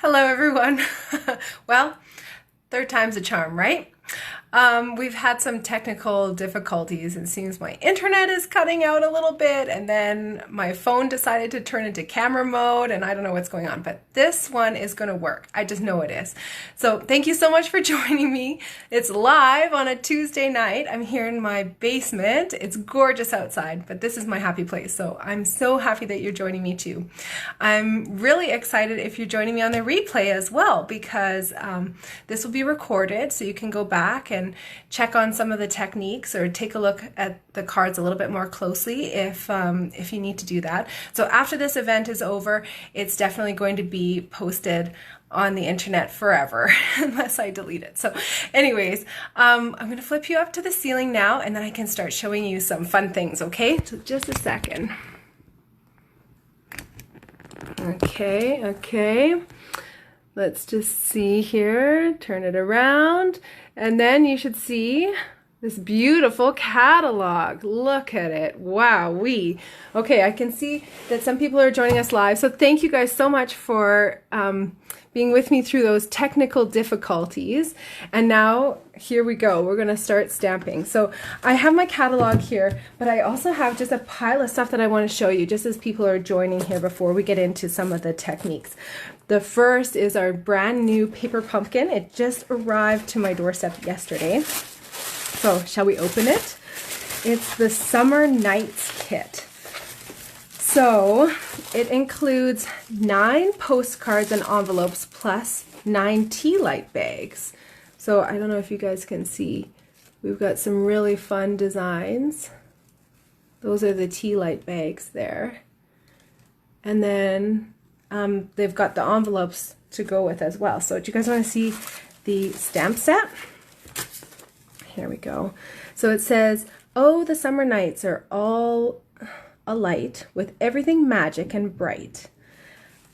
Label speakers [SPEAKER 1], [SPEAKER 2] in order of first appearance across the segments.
[SPEAKER 1] Hello everyone. Well, third time's a charm, right? We've had some technical difficulties. It seems my internet is cutting out a little bit, and then my phone decided to turn into camera mode, and I don't know what's going on, but this one is going to work. I just know it is. So thank you so much for joining me. It's live on a Tuesday night. I'm here in my basement. It's gorgeous outside, but this is my happy place. So I'm so happy that you're joining me too. I'm really excited if you're joining me on the replay as well, because this will be recorded, so you can go back and check on some of the techniques or take a look at the cards a little bit more closely if you need to do that. So after this event is over, it's definitely going to be posted on the internet forever unless I delete it. So anyways, I'm going to flip you up to the ceiling now, and then I can start showing you some fun things, okay? So just a second. Okay. Let's just see here, turn it around, and then you should see this beautiful catalog. Look at it. Wow-wee. Okay, I can see that some people are joining us live, so thank you guys so much for being with me through those technical difficulties. And now, here we go. We're going to start stamping. So I have my catalog here, but I also have just a pile of stuff that I want to show you just as people are joining here before we get into some of the techniques. The first is our brand new paper pumpkin. It just arrived to my doorstep yesterday. So shall we open it? It's the Summer Nights kit. So it includes 9 postcards and envelopes plus 9 tea light bags. So I don't know if you guys can see. We've got some really fun designs. Those are the tea light bags there. And then they've got the envelopes to go with as well. So do you guys want to see the stamp set? Here we go. So it says, "Oh, the summer nights are all alight with everything magic and bright."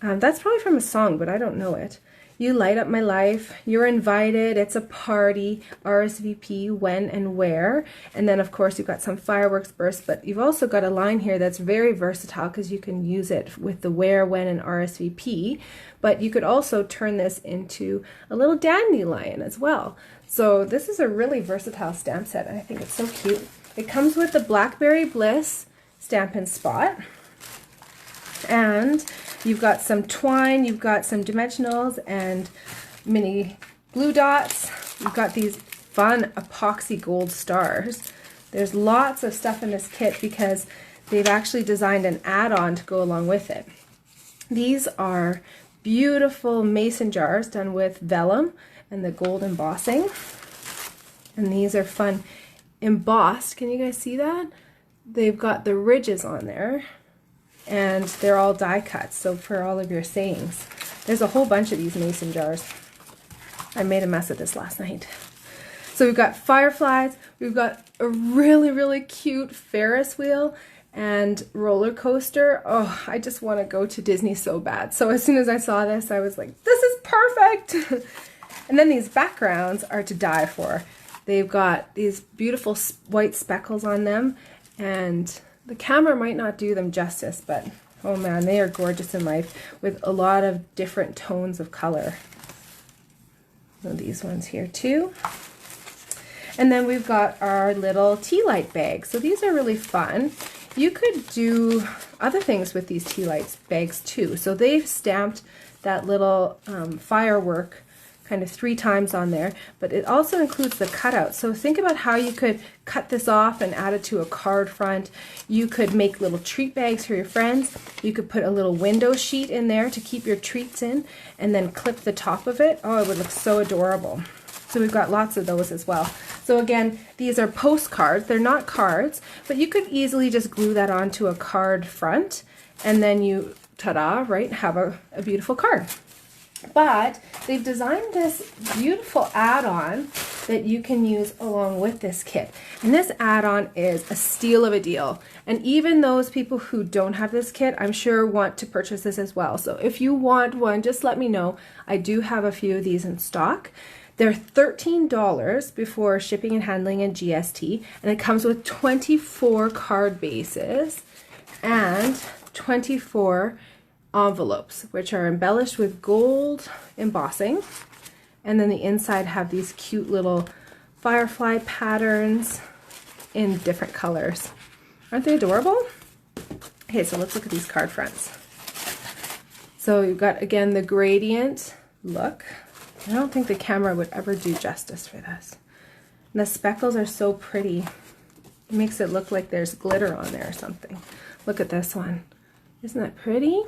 [SPEAKER 1] That's probably from a song, but I don't know it. "You light up my life. You're invited. It's a party. RSVP when and where." And then, of course, you've got some fireworks bursts, but you've also got a line here that's very versatile because you can use it with the where, when, and RSVP. But you could also turn this into a little dandelion as well. So this is a really versatile stamp set, and I think it's so cute. It comes with the Blackberry Bliss Stampin' Spot. And you've got some twine, you've got some dimensionals and mini glue dots. You've got these fun epoxy gold stars. There's lots of stuff in this kit because they've actually designed an add-on to go along with it. These are beautiful mason jars done with vellum and the gold embossing. And these are fun embossed. Can you guys see that? They've got the ridges on there, and they're all die cuts, so for all of your sayings. There's a whole bunch of these mason jars. I made a mess of this last night. So we've got fireflies, we've got a really cute Ferris wheel and roller coaster. Oh, I just want to go to Disney so bad. So as soon as I saw this, I was like, this is perfect! And then these backgrounds are to die for. They've got these beautiful white speckles on them, and the camera might not do them justice, but oh man, they are gorgeous in life with a lot of different tones of color. So these ones here too. And then we've got our little tea light bags. So these are really fun. You could do other things with these tea light bags too. So they've stamped that little firework kind of 3 times on there, but it also includes the cutout. So think about how you could cut this off and add it to a card front. You could make little treat bags for your friends. You could put a little window sheet in there to keep your treats in, and then clip the top of it. Oh, it would look so adorable. So we've got lots of those as well. So again, these are postcards. They're not cards, but you could easily just glue that onto a card front, and then you, ta-da, right, have a beautiful card. But they've designed this beautiful add-on that you can use along with this kit. And this add-on is a steal of a deal. And even those people who don't have this kit, I'm sure want to purchase this as well. So if you want one, just let me know. I do have a few of these in stock. They're $13 before shipping and handling and GST. And it comes with 24 card bases and 24 envelopes, which are embellished with gold embossing. And then the inside have these cute little firefly patterns in different colors. Aren't they adorable? Okay, so let's look at these card fronts. So you've got, again, the gradient look. I don't think the camera would ever do justice for this. And the speckles are so pretty. It makes it look like there's glitter on there or something. Look at this one. Isn't that pretty?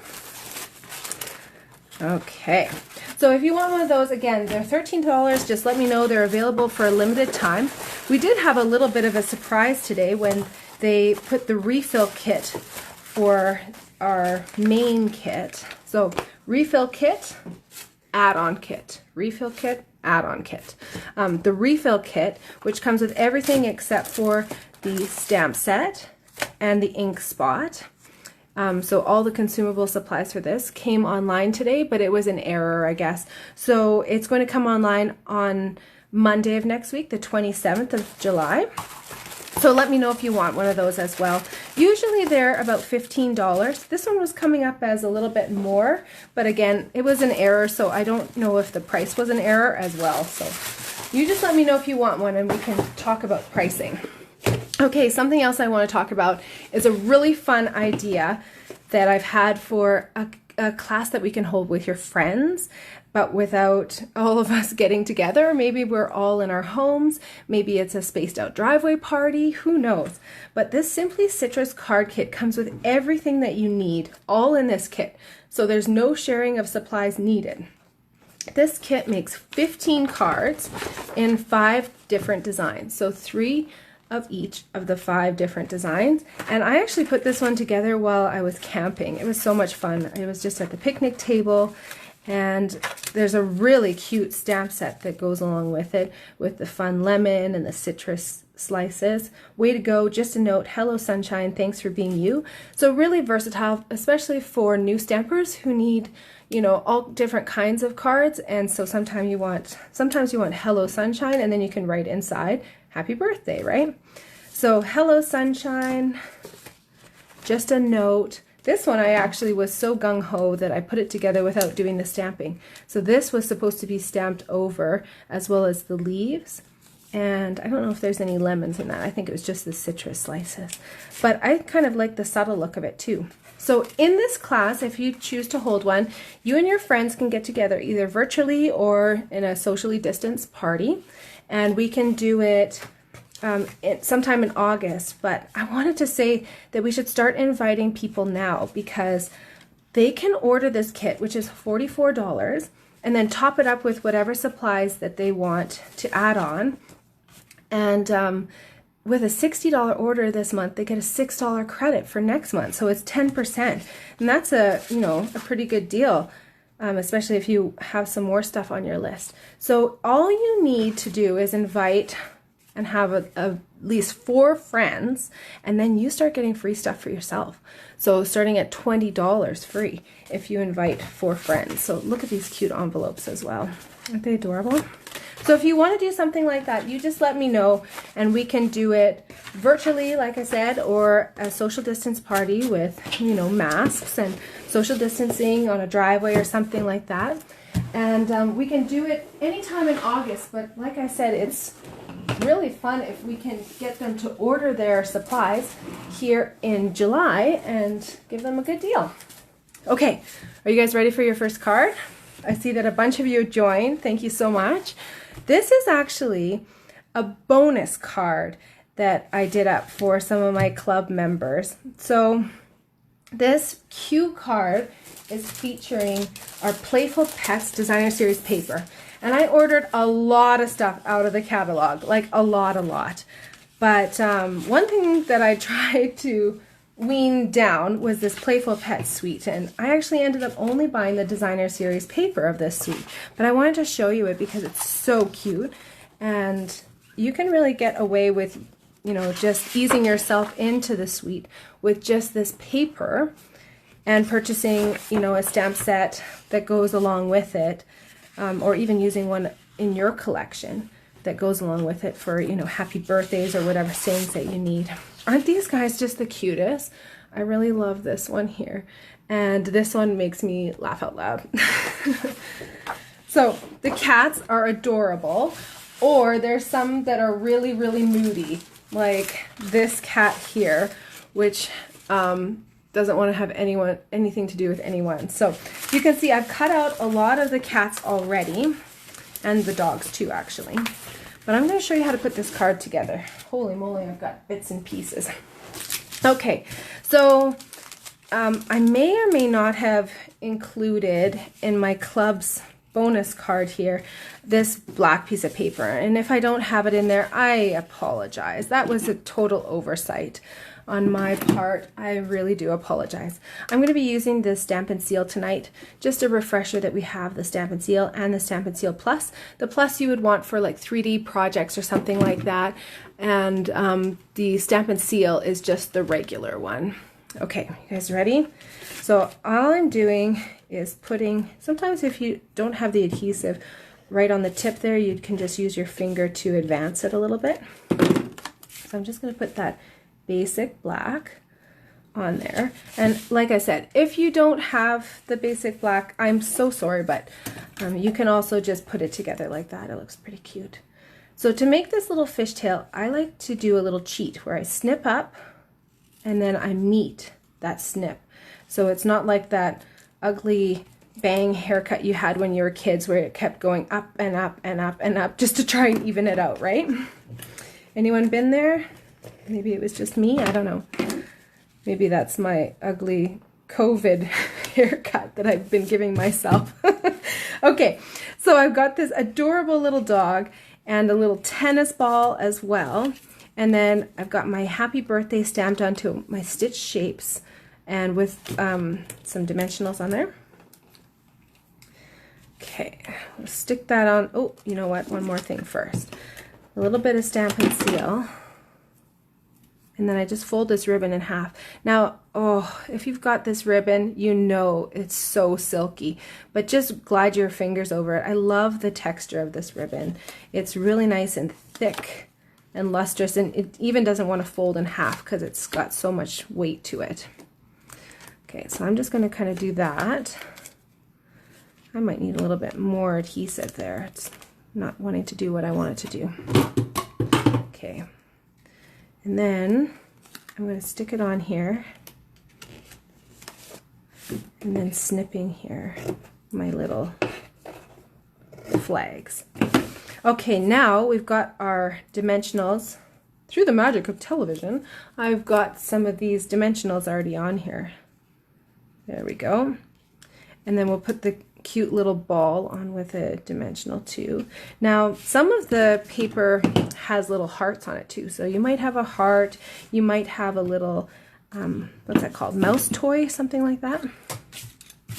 [SPEAKER 1] Okay, so if you want one of those, again, they're $13. Just let me know. They're available for a limited time. We did have a little bit of a surprise today when they put the refill kit for our main kit. So refill kit, add-on kit, refill kit, add-on kit. The refill kit, which comes with everything except for the stamp set and the ink spot. So all the consumable supplies for this came online today, but it was an error, I guess. So it's going to come online on Monday of next week, the 27th of July. So let me know if you want one of those as well. Usually they're about $15. This one was coming up as a little bit more, but again, it was an error, so I don't know if the price was an error as well. So you just let me know if you want one and we can talk about pricing. Okay, something else I want to talk about is a really fun idea that I've had for a class that we can hold with your friends, but without all of us getting together. Maybe we're all in our homes. Maybe it's a spaced out driveway party. Who knows? But this Simply Citrus card kit comes with everything that you need, all in this kit. So there's no sharing of supplies needed. This kit makes 15 cards in 5 different designs. So 3 of each of the 5 different designs. And I actually put this one together while I was camping. It was so much fun. It was just at the picnic table, and there's a really cute stamp set that goes along with it, with the fun lemon and the citrus slices. Way to go. Just a note, hello sunshine, thanks for being you. So really versatile, especially for new stampers who need, you know, all different kinds of cards. And so sometimes you want hello sunshine, and then you can write inside happy birthday, right? So hello sunshine, just a note. This one I actually was so gung-ho that I put it together without doing the stamping. So this was supposed to be stamped over, as well as the leaves. And I don't know if there's any lemons in that. I think it was just the citrus slices. But I kind of like the subtle look of it too. So in this class, if you choose to hold one, you and your friends can get together either virtually or in a socially distanced party. And we can do it sometime in August. But I wanted to say that we should start inviting people now, because they can order this kit, which is $44, and then top it up with whatever supplies that they want to add on. And with a $60 order this month, they get a $6 credit for next month. So it's 10%. And that's a pretty good deal. Especially if you have some more stuff on your list. So all you need to do is invite and have at least 4 friends, and then you start getting free stuff for yourself. So starting at $20 free if you invite 4 friends. So look at these cute envelopes as well. Aren't they adorable? So if you want to do something like that, you just let me know, and we can do it virtually, like I said, or a social distance party with, masks and social distancing on a driveway or something like that. And we can do it anytime in August, but like I said, it's really fun if we can get them to order their supplies here in July and give them a good deal. Okay, are you guys ready for your first card? I see that a bunch of you joined. Thank you so much. This is actually a bonus card that I did up for some of my club members. So this cue card is featuring our Playful Pets Designer Series paper. And I ordered a lot of stuff out of the catalog, like a lot. But one thing that I tried to wean down was this Playful Pet suite, and I actually ended up only buying the Designer Series paper of this suite, but I wanted to show you it because it's so cute, and you can really get away with, just easing yourself into the suite with just this paper and purchasing, a stamp set that goes along with it, or even using one in your collection that goes along with it for, happy birthdays or whatever sayings that you need. Aren't these guys just the cutest? I really love this one here. And this one makes me laugh out loud. So the cats are adorable, or there's some that are really, really moody, like this cat here, which doesn't want to have anything to do with anyone. So you can see I've cut out a lot of the cats already, and the dogs too, actually. But I'm going to show you how to put this card together. Holy moly, I've got bits and pieces. Okay, so I may or may not have included in my club's bonus card here this black piece of paper, and if I don't have it in there, I apologize. That was a total oversight on my part. I really do apologize. I'm going to be using the Stamp and Seal tonight. Just a refresher that we have the Stamp and Seal and the Stamp and Seal Plus. The Plus you would want for like 3D projects or something like that, and the Stamp and Seal is just the regular one. Okay, you guys ready? So all I'm doing is putting, sometimes if you don't have the adhesive right on the tip there, you can just use your finger to advance it a little bit. So I'm just going to put that basic black on there. And like I said, if you don't have the basic black, I'm so sorry, but you can also just put it together like that. It looks pretty cute. So to make this little fishtail, I like to do a little cheat where I snip up and then I meet that snip. So it's not like that ugly bang haircut you had when you were kids where it kept going up and up and up and up just to try and even it out, right? Anyone been there? Maybe it was just me, I don't know. Maybe that's my ugly COVID haircut that I've been giving myself. Okay, so I've got this adorable little dog and a little tennis ball as well. And then I've got my happy birthday stamped onto my stitch shapes and with some dimensionals on there. Okay, we'll stick that on. Oh, you know what? One more thing first. A little bit of Stamp and Seal. And then I just fold this ribbon in half. Now, oh, if you've got this ribbon, you know it's so silky, but just glide your fingers over it. I love the texture of this ribbon. It's really nice and thick and lustrous, and it even doesn't want to fold in half because it's got so much weight to it. Okay, so I'm just going to kind of do that. I might need a little bit more adhesive there. It's not wanting to do what I want it to do. Okay. And then I'm going to stick it on here and then snipping here my little flags. Okay, now we've got our dimensionals. Through the magic of television, I've got some of these dimensionals already on here. There we go. And then we'll put the cute little ball on with a dimensional too. Now some of the paper has little hearts on it too, so you might have a heart, you might have a little what's that called, mouse toy, something like that.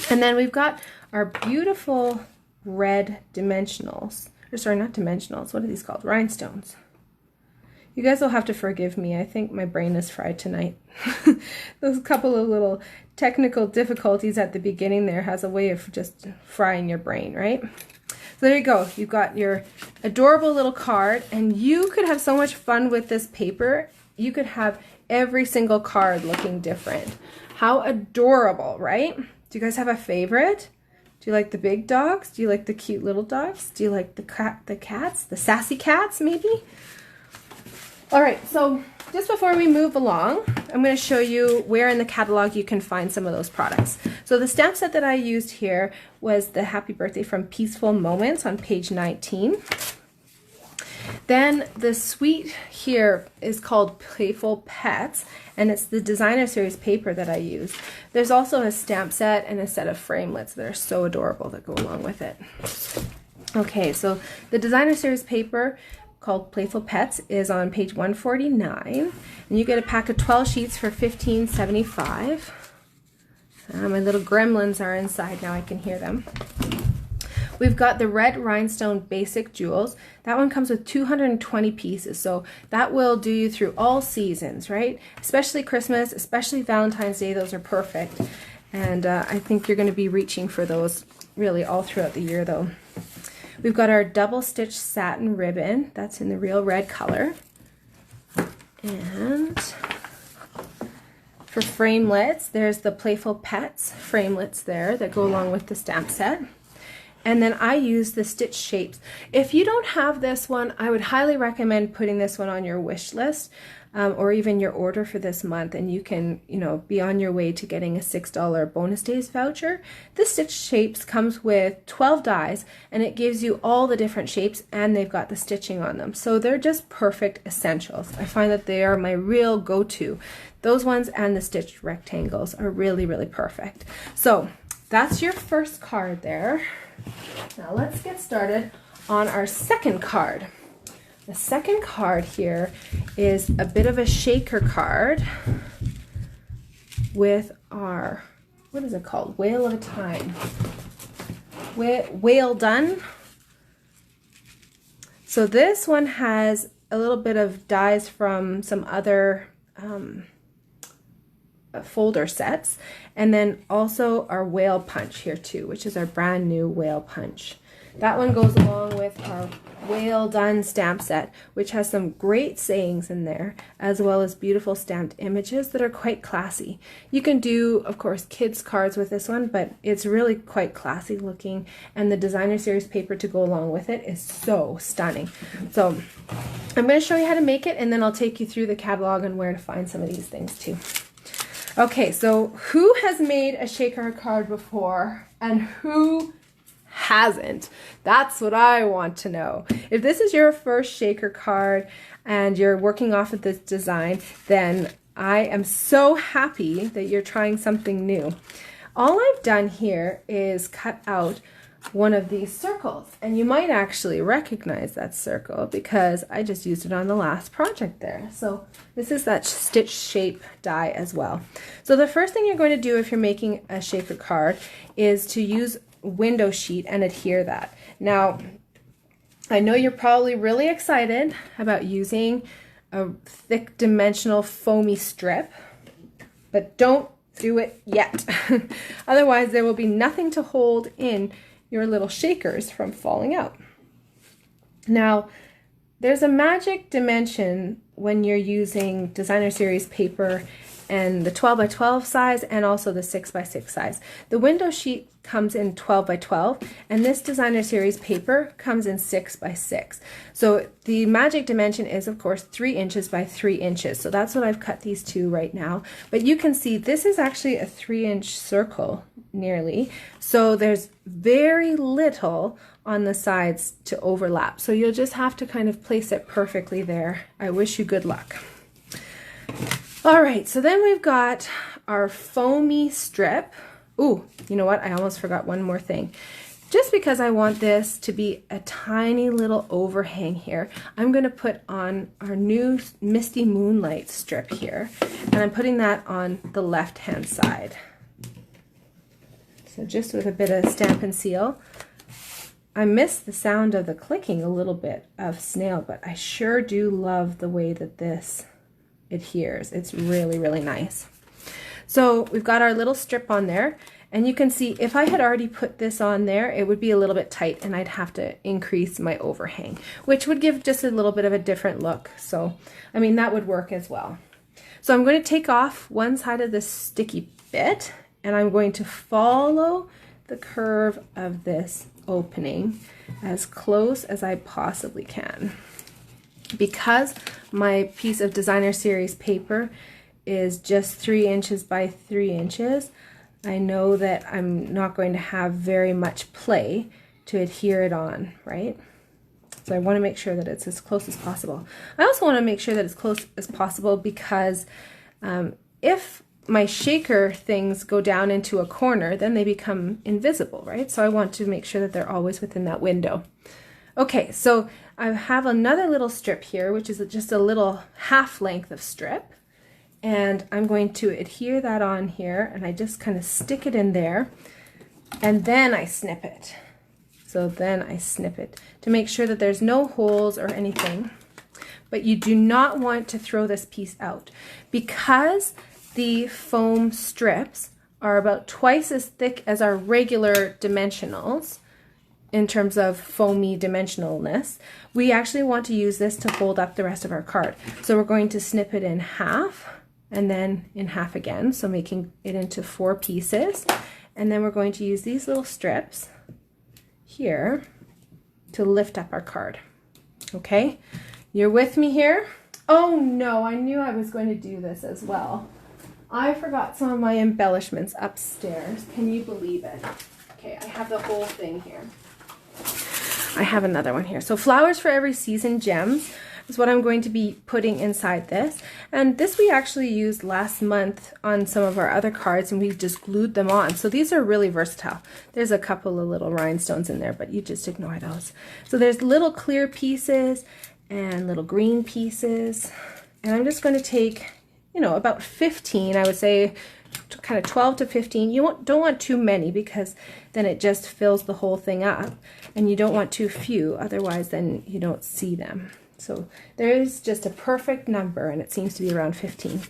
[SPEAKER 1] And then we've got our beautiful red dimensionals, or sorry, not dimensionals, what are these called, rhinestones. You guys will have to forgive me, I think my brain is fried tonight. Those couple of little technical difficulties at the beginning there has a way of just frying your brain, right? So there you go, you've got your adorable little card, and you could have so much fun with this paper. You could have every single card looking different. How adorable, right? Do you guys have a favorite? Do you like the big dogs? Do you like the cute little dogs? Do you like the cats, the sassy cats maybe? All right, so just before we move along, I'm going to show you where in the catalog you can find some of those products. So the stamp set that I used here was the Happy Birthday from Peaceful Moments on page 19. Then the suite here is called Playful Pets, and it's the designer series paper that I used. There's also a stamp set and a set of framelits that are so adorable that go along with it. Okay, so the designer series paper called Playful Pets is on page 149, and you get a pack of 12 sheets for $15.75. My little gremlins are inside now, I can hear them. We've got the red rhinestone basic jewels. That one comes with 220 pieces, so that will do you through all seasons, right? Especially Christmas, especially Valentine's Day, those are perfect. And I think you're going to be reaching for those really all throughout the year though. We've got our double stitch satin ribbon, that's in the real red color. And For framelets, there's the Playful Pets framelets there that go along with the stamp set. And then I use the stitch shapes. If you don't have this one, I would highly recommend putting this one on your wish list, or even your order for this month, and you can, be on your way to getting a $6 bonus days voucher. This stitch shapes comes with 12 dies, and it gives you all the different shapes, and they've got the stitching on them. So they're just perfect essentials. I find that they are my real go-to. Those ones and the stitched rectangles are really, really perfect. So that's your first card there. Now let's get started on our second card. The second card here is a bit of a shaker card with our, what is it called? Whale of a Time. Whale Done. So this one has a little bit of dies from some other folder sets, and then also our whale punch here too, which is our brand new whale punch. That one goes along with our Whale Done stamp set, which has some great sayings in there, as well as beautiful stamped images that are quite classy. You can do, of course, kids cards with this one, but it's really quite classy looking, and the designer series paper to go along with it is so stunning. So I'm going to show you how to make it, and then I'll take you through the catalog and where to find some of these things too. Okay, so who has made a shaker card before and who hasn't? That's what I want to know. If this is your first shaker card and you're working off of this design, then I am so happy that you're trying something new. All I've done here is cut out one of these circles, and you might actually recognize that circle because I just used it on the last project there. So this is that stitch shape die as well. So the first thing you're going to do if you're making a shaker card is to use window sheet and adhere that. Now, I know you're probably really excited about using a thick dimensional foamy strip, but don't do it yet. Otherwise, there will be nothing to hold in your little shakers from falling out. Now, there's a magic dimension when you're using designer series paper and the 12 by 12 size and also the 6 by 6 size. The window sheet comes in 12 by 12 and this designer series paper comes in 6 by 6. So the magic dimension is of course 3 inches by 3 inches. So that's what I've cut these to right now. But you can see this is actually a 3-inch circle nearly. So there's very little on the sides to overlap. So you'll just have to kind of place it perfectly there. I wish you good luck. All right, so then we've got our foamy strip. Ooh, you know what? I almost forgot one more thing. Just because I want this to be a tiny little overhang here, I'm going to put on our new Misty Moonlight strip here, and I'm putting that on the left-hand side. So just with a bit of Stamp and Seal. I miss the sound of the clicking a little bit of snail, but I sure do love the way that this adheres. It's really, really nice. So we've got our little strip on there, and you can see if I had already put this on there, it would be a little bit tight and I'd have to increase my overhang, which would give just a little bit of a different look. So, I mean, that would work as well. So I'm going to take off one side of this sticky bit, and I'm going to follow the curve of this opening as close as I possibly can. Because my piece of designer series paper is just 3 inches by 3 inches, I know that I'm not going to have very much play to adhere it on, right? So I want to make sure that it's as close as possible. I also want to make sure that it's close as possible because if my shaker things go down into a corner, then they become invisible, right? So I want to make sure that they're always within that window. Okay, so I have another little strip here, which is just a little half length of strip. And I'm going to adhere that on here, and I just kind of stick it in there, and then I snip it. So then I snip it to make sure that there's no holes or anything. But you do not want to throw this piece out because the foam strips are about twice as thick as our regular dimensionals. In terms of foamy dimensionalness, we actually want to use this to hold up the rest of our card. So we're going to snip it in half and then in half again, so making it into 4 pieces. And then we're going to use these little strips here to lift up our card. Okay, you're with me here? Oh no, I knew I was going to do this as well. I forgot some of my embellishments upstairs. Can you believe it? Okay, I have the whole thing here. I have another one here. So Flowers for Every Season gems is what I'm going to be putting inside this. And this we actually used last month on some of our other cards, and we just glued them on. So these are really versatile. There's a couple of little rhinestones in there, but you just ignore those. So there's little clear pieces and little green pieces. And I'm just going to take, you know, about 15, I would say, kind of 12 to 15. You don't want too many, because then it just fills the whole thing up, and you don't want too few, otherwise then you don't see them. So there is just a perfect number, and it seems to be around 15.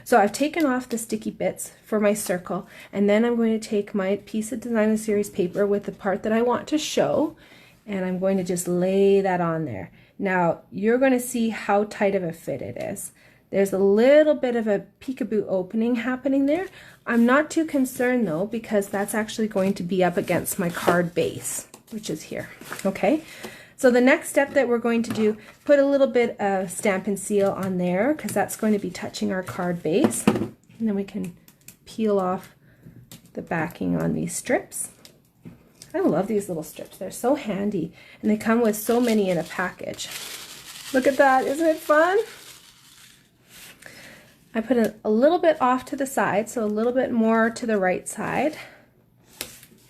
[SPEAKER 1] So I've taken off the sticky bits for my circle, and then I'm going to take my piece of Designer Series paper with the part that I want to show, and I'm going to just lay that on there. Now you're going to see how tight of a fit it is. There's a little bit of a peekaboo opening happening there. I'm not too concerned though, because that's actually going to be up against my card base, which is here. Okay, so the next step that we're going to do, put a little bit of Stampin' Seal on there, because that's going to be touching our card base. And then we can peel off the backing on these strips. I love these little strips. They're so handy, and they come with so many in a package. Look at that, isn't it fun? I put a little bit off to the side, so a little bit more to the right side.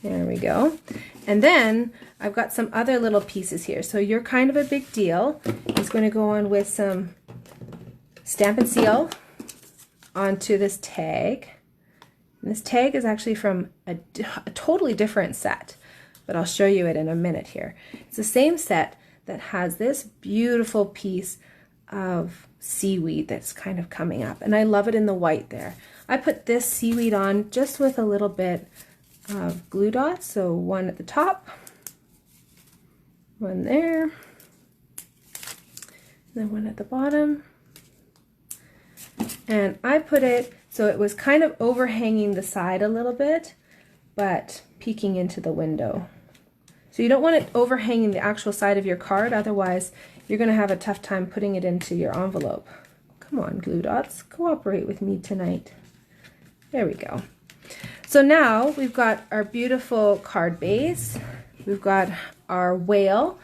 [SPEAKER 1] There we go. And then I've got some other little pieces here. So You're Kind of a Big Deal is going to go on with some Stampin' Seal onto this tag. And this tag is actually from a totally different set, but I'll show you it in a minute here. It's the same set that has this beautiful piece of seaweed that's kind of coming up, and I love it in the white there. I put this seaweed on just with a little bit of glue dots, so one at the top, one there, and then one at the bottom. And I put it so it was kind of overhanging the side a little bit, but peeking into the window. So you don't want it overhanging the actual side of your card, otherwise you're going to have a tough time putting it into your envelope. Come on, glue dots, cooperate with me tonight. There we go. So now we've got our beautiful card base. We've got our whale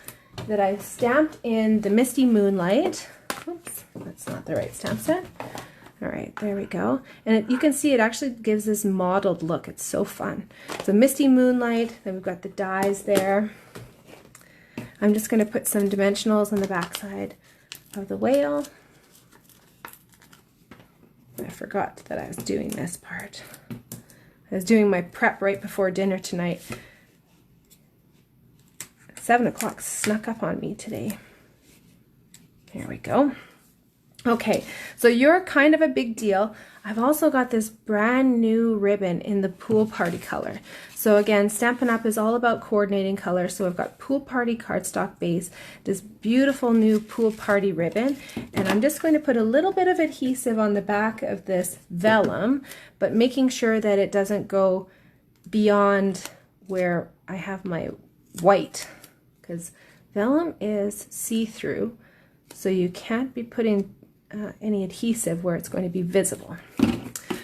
[SPEAKER 1] that I stamped in the Misty Moonlight. Oops, that's not the right stamp set. All right, there we go. And you can see it actually gives this mottled look. It's so fun. So Misty Moonlight, then we've got the dies there. I'm just going to put some dimensionals on the back side of the whale. I forgot that I was doing this part. I was doing my prep right before dinner tonight. 7 o'clock snuck up on me today. There we go. Okay, so You're Kind of a Big Deal. I've also got this brand new ribbon in the Pool Party color. So again, Stampin' Up! Is all about coordinating color. So I've got Pool Party cardstock base, this beautiful new Pool Party ribbon, and I'm just going to put a little bit of adhesive on the back of this vellum, but making sure that it doesn't go beyond where I have my white, because vellum is see-through, so you can't be putting any adhesive where it's going to be visible.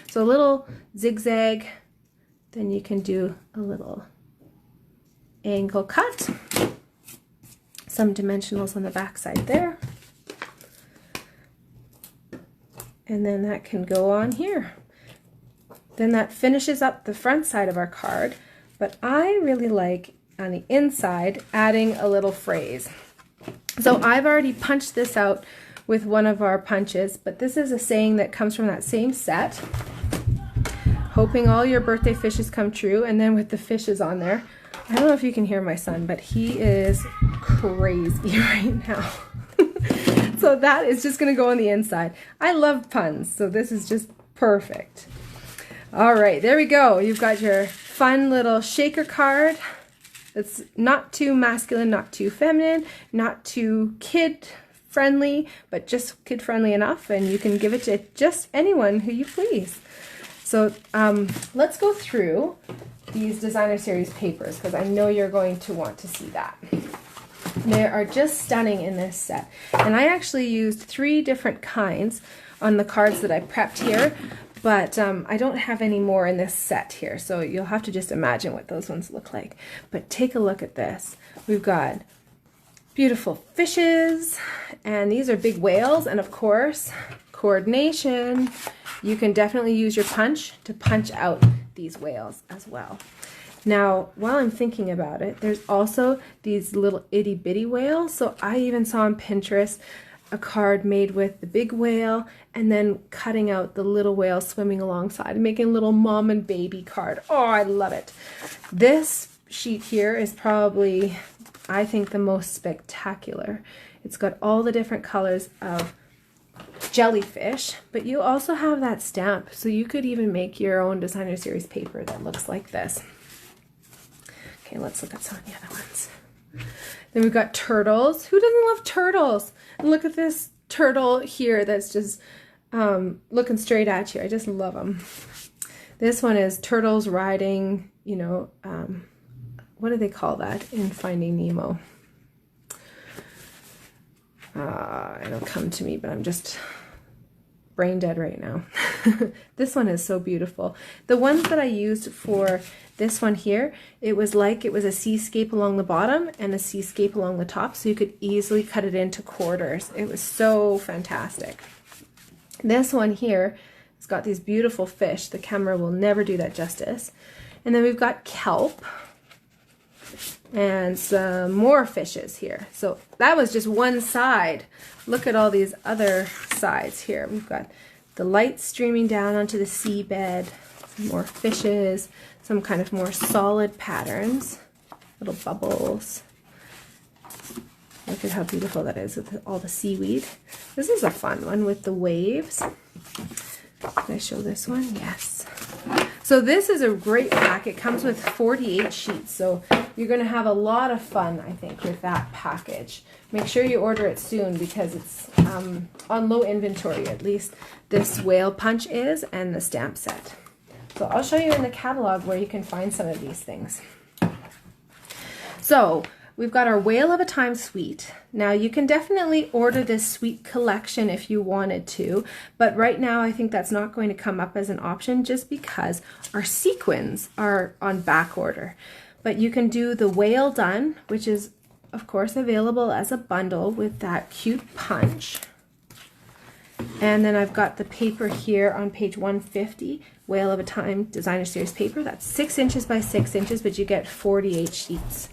[SPEAKER 1] So a little zigzag, then you can do a little angle cut, some dimensionals on the back side there, and then that can go on here. Then that finishes up the front side of our card, but I really like on the inside adding a little phrase. So I've already punched this out with one of our punches, but this is a saying that comes from that same set. Hoping all your birthday fishes come true, and then with the fishes on there. I don't know if you can hear my son, but he is crazy right now. So that is just gonna go on the inside. I love puns, so this is just perfect. All right, there we go. You've got your fun little shaker card. It's not too masculine, not too feminine, not too kid friendly, but just kid friendly enough, and you can give it to just anyone who you please. So let's go through these designer series papers, because I know you're going to want to see that. They are just stunning in this set. And I actually used 3 different kinds on the cards that I prepped here, but I don't have any more in this set here, so you'll have to just imagine what those ones look like. But take a look at this. We've got beautiful fishes, and these are big whales, and of course, coordination. You can definitely use your punch to punch out these whales as well. Now, while I'm thinking about it, there's also these little itty bitty whales. So I even saw on Pinterest a card made with the big whale and then cutting out the little whale swimming alongside, making a little mom and baby card. Oh, I love it. This sheet here is probably, I think, the most spectacular. It's got all the different colors of jellyfish, but you also have that stamp, so you could even make your own designer series paper that looks like this. Okay, let's look at some of the other ones. Then we've got turtles. Who doesn't love turtles? And look at this turtle here that's just looking straight at you. I just love them. This one is turtles riding, you know, what do they call that in Finding Nemo? It'll come to me, but I'm just brain dead right now. This one is so beautiful. The ones that I used for this one here, it was a seascape along the bottom and a seascape along the top, so you could easily cut it into quarters. It was so fantastic. This one here has got these beautiful fish. The camera will never do that justice. And then we've got kelp and some more fishes here. So that was just one side. Look at all these other sides here. We've got the light streaming down onto the seabed, some more fishes, some kind of more solid patterns, little bubbles. Look at how beautiful that is with all the seaweed. This is a fun one with the waves. Can I show this one? Yes. So this is a great pack. It comes with 48 sheets, so you're going to have a lot of fun, I think, with that package. Make sure you order it soon because it's on low inventory, at least this whale punch is, and the stamp set. So I'll show you in the catalog where you can find some of these things. So we've got our Whale of a Time suite. Now you can definitely order this suite collection if you wanted to, but right now I think that's not going to come up as an option just because our sequins are on back order. But you can do the Whale Done, which is of course available as a bundle with that cute punch. And then I've got the paper here on page 150, Whale of a Time Designer Series paper. That's 6 inches by 6 inches, but you get 48 sheets.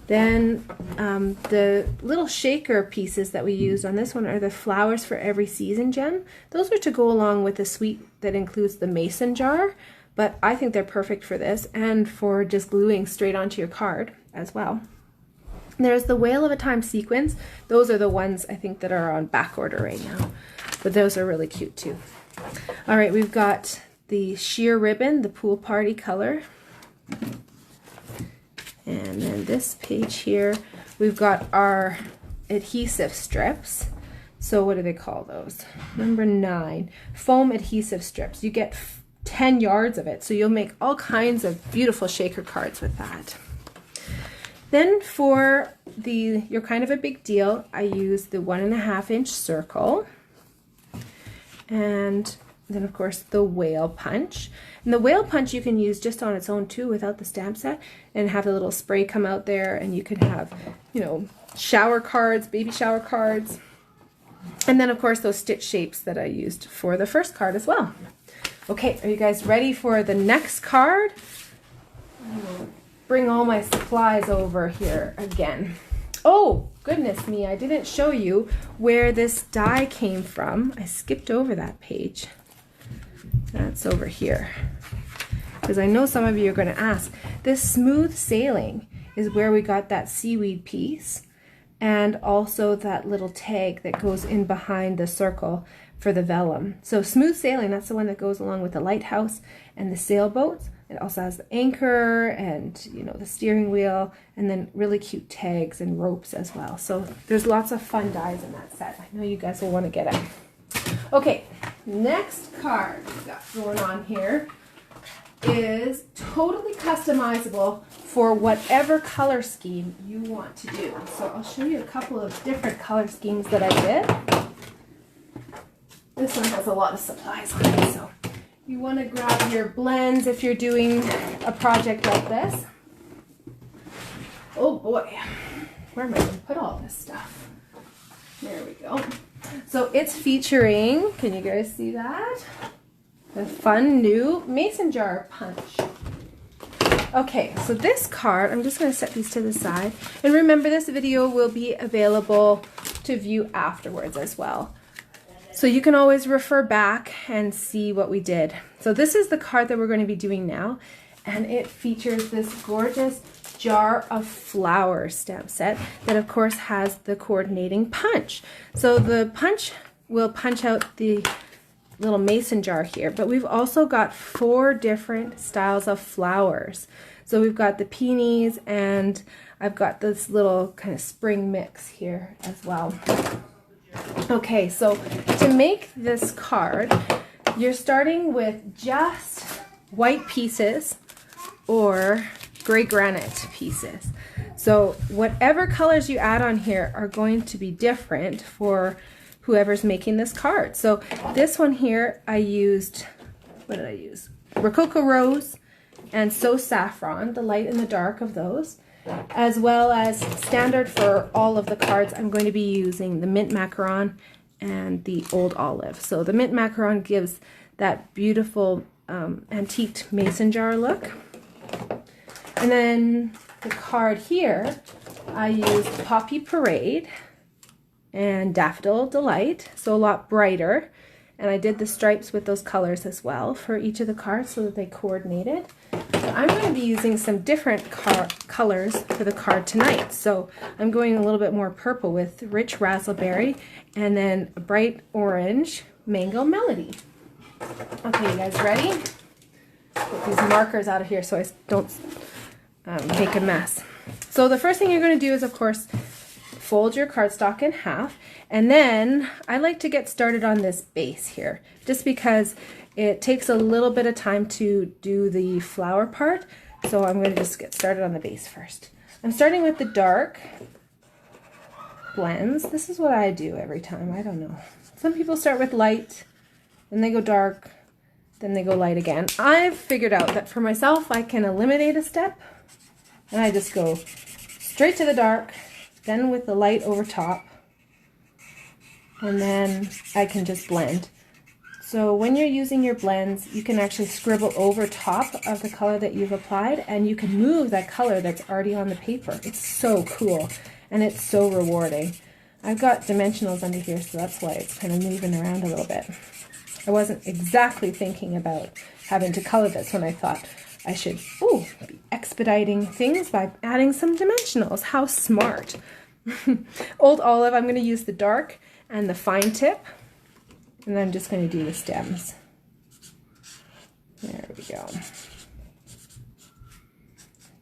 [SPEAKER 1] Then the little shaker pieces that we used on this one are the Flowers for Every Season gem. Those are to go along with the suite that includes the mason jar, but I think they're perfect for this and for just gluing straight onto your card as well. There's the Whale of a Time sequins. Those are the ones I think that are on back order right now, but those are really cute too. All right, we've got the sheer ribbon, the pool party color. And then this page here, we've got our adhesive strips. So what do they call those? Number 9, foam adhesive strips. You get 10 yards of it, so you'll make all kinds of beautiful shaker cards with that. Then for the You're Kind of a Big Deal, I used the 1.5 inch circle. And then of course the whale punch. And the whale punch you can use just on its own too without the stamp set, and have the little spray come out there, and you can have, you know, shower cards, baby shower cards. And then of course those stitch shapes that I used for the first card as well. Okay, are you guys ready for the next card? I'm gonna bring all my supplies over here again. Oh, goodness me, I didn't show you where this die came from. I skipped over that page. That's over here. Because I know some of you are going to ask. This Smooth Sailing is where we got that seaweed piece, and also that little tag that goes in behind the circle for the vellum. So Smooth Sailing, that's the one that goes along with the lighthouse and the sailboats. It also has the anchor and, you know, the steering wheel, and then really cute tags and ropes as well. So there's lots of fun dies in that set. I know you guys will want to get it. Okay, next card we got going on here is totally customizable for whatever color scheme you want to do. So I'll show you a couple of different color schemes that I did. This one has a lot of supplies on it, so you want to grab your blends if you're doing a project like this. Oh boy, where am I going to put all this stuff? There we go. So it's featuring, can you guys see that? The fun new mason jar punch. Okay, so this card, I'm just going to set these to the side. And remember, this video will be available to view afterwards as well. So you can always refer back and see what we did. So this is the card that we're going to be doing now. And it features this gorgeous jar of flowers stamp set that of course has the coordinating punch. So the punch will punch out the little mason jar here, but we've also got 4 different styles of flowers. So we've got the peonies, and I've got this little kind of spring mix here as well. Okay, so to make this card, you're starting with just white pieces or gray granite pieces. So whatever colors you add on here are going to be different for whoever's making this card. So this one here, I used, what did I use? Rococo Rose and So Saffron, the light and the dark of those, as well as standard for all of the cards, I'm going to be using the Mint Macaron and the Old Olive. So the Mint Macaron gives that beautiful antiqued mason jar look. And then the card here, I used Poppy Parade and Daffodil Delight, so a lot brighter. And I did the stripes with those colors as well for each of the cards so that they coordinated. So I'm going to be using some different colors for the card tonight. So I'm going a little bit more purple with Rich Razzleberry and then a bright orange Mango Melody. Okay, you guys ready? Get these markers out of here so I don't make a mess. So the first thing you're going to do is, of course, fold your cardstock in half, and then I like to get started on this base here just because it takes a little bit of time to do the flower part. So I'm going to just get started on the base first. I'm starting with the dark blends. This is what I do every time. I don't know. Some people start with light, then they go dark, then they go light again. I've figured out that for myself I can eliminate a step and I just go straight to the dark, then with the light over top, and then I can just blend. So when you're using your blends, you can actually scribble over top of the color that you've applied, and you can move that color that's already on the paper. It's so cool, and it's so rewarding. I've got dimensionals under here, so that's why it's kind of moving around a little bit. I wasn't exactly thinking about having to color this when I thought I should be expediting things by adding some dimensionals. How smart. Old Olive, I'm going to use the dark and the fine tip, and I'm just going to do the stems. There we go.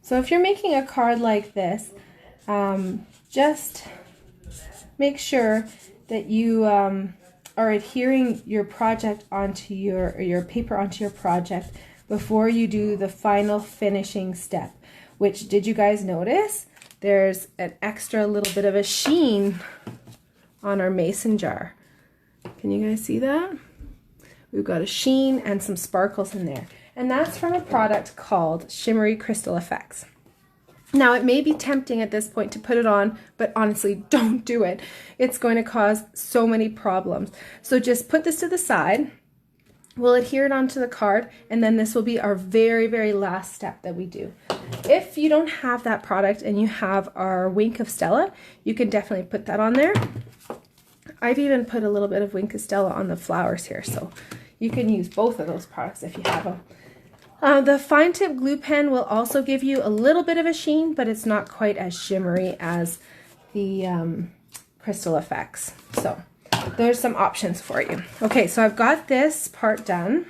[SPEAKER 1] So if you're making a card like this, just make sure that you are adhering your project onto your paper onto your project before you do the final finishing step, which, did you guys notice? There's an extra little bit of a sheen on our mason jar. Can you guys see that? We've got a sheen and some sparkles in there. And that's from a product called Shimmery Crystal Effects. Now, it may be tempting at this point to put it on, but honestly, don't do it. It's going to cause so many problems. So just put this to the side. We'll adhere it onto the card, and then this will be our very, very last step that we do. If you don't have that product and you have our Wink of Stella, you can definitely put that on there. I've even put a little bit of Wink of Stella on the flowers here, so you can use both of those products if you have them. The fine tip glue pen will also give you a little bit of a sheen, but it's not quite as shimmery as the Crystal Effects. So there's some options for you. Okay, so I've got this part done.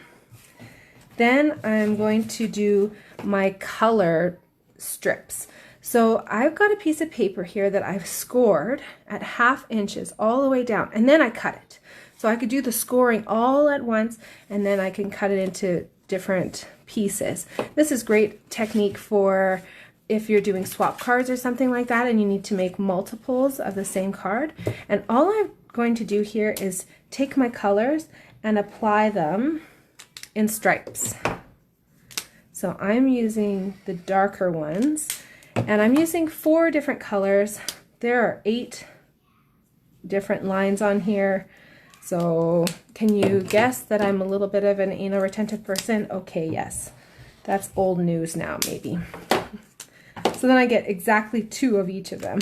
[SPEAKER 1] Then I'm going to do my color strips. So I've got a piece of paper here that I've scored at 1/2 inches all the way down, and then I cut it. So I could do the scoring all at once, and then I can cut it into different pieces. This is great technique for if you're doing swap cards or something like that and you need to make multiples of the same card. And all I'm going to do here is take my colors and apply them in stripes. So I'm using the darker ones, and I'm using 4 different colors. There are 8 different lines on here. So can you guess that I'm a little bit of an anal retentive person? Okay, yes. That's old news now, maybe. So then I get exactly 2 of each of them.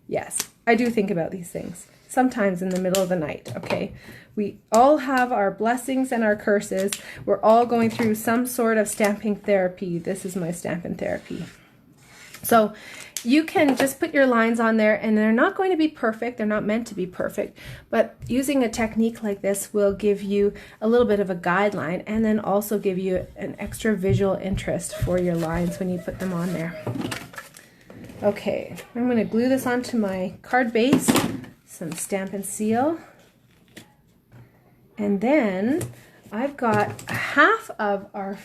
[SPEAKER 1] Yes, I do think about these things. Sometimes in the middle of the night, okay? We all have our blessings and our curses. We're all going through some sort of stamping therapy. This is my stamping therapy. So you can just put your lines on there, and they're not going to be perfect. They're not meant to be perfect, but using a technique like this will give you a little bit of a guideline, and then also give you an extra visual interest for your lines when you put them on there. Okay, I'm going to glue this onto my card base, some Stampin' Seal, and then I've got 1/2 of our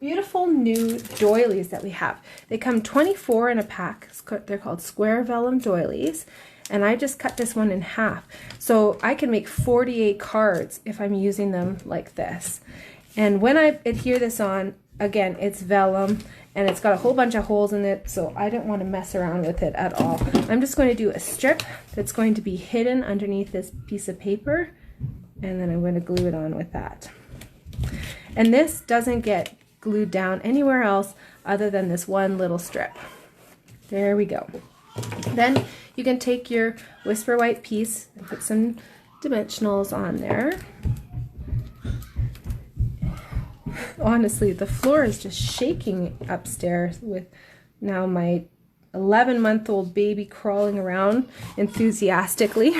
[SPEAKER 1] beautiful new doilies that we have. They come 24 in a pack. They're called square vellum doilies, and I just cut this one in 1/2. So I can make 48 cards if I'm using them like this. And when I adhere this on, again, it's vellum and it's got a whole bunch of holes in it, so I don't want to mess around with it at all. I'm just going to do a strip that's going to be hidden underneath this piece of paper, and then I'm going to glue it on with that. And this doesn't get glued down anywhere else other than this one little strip. There we go. Then you can take your Whisper White piece and put some dimensionals on there. Honestly, the floor is just shaking upstairs with now my 11-month-old baby crawling around enthusiastically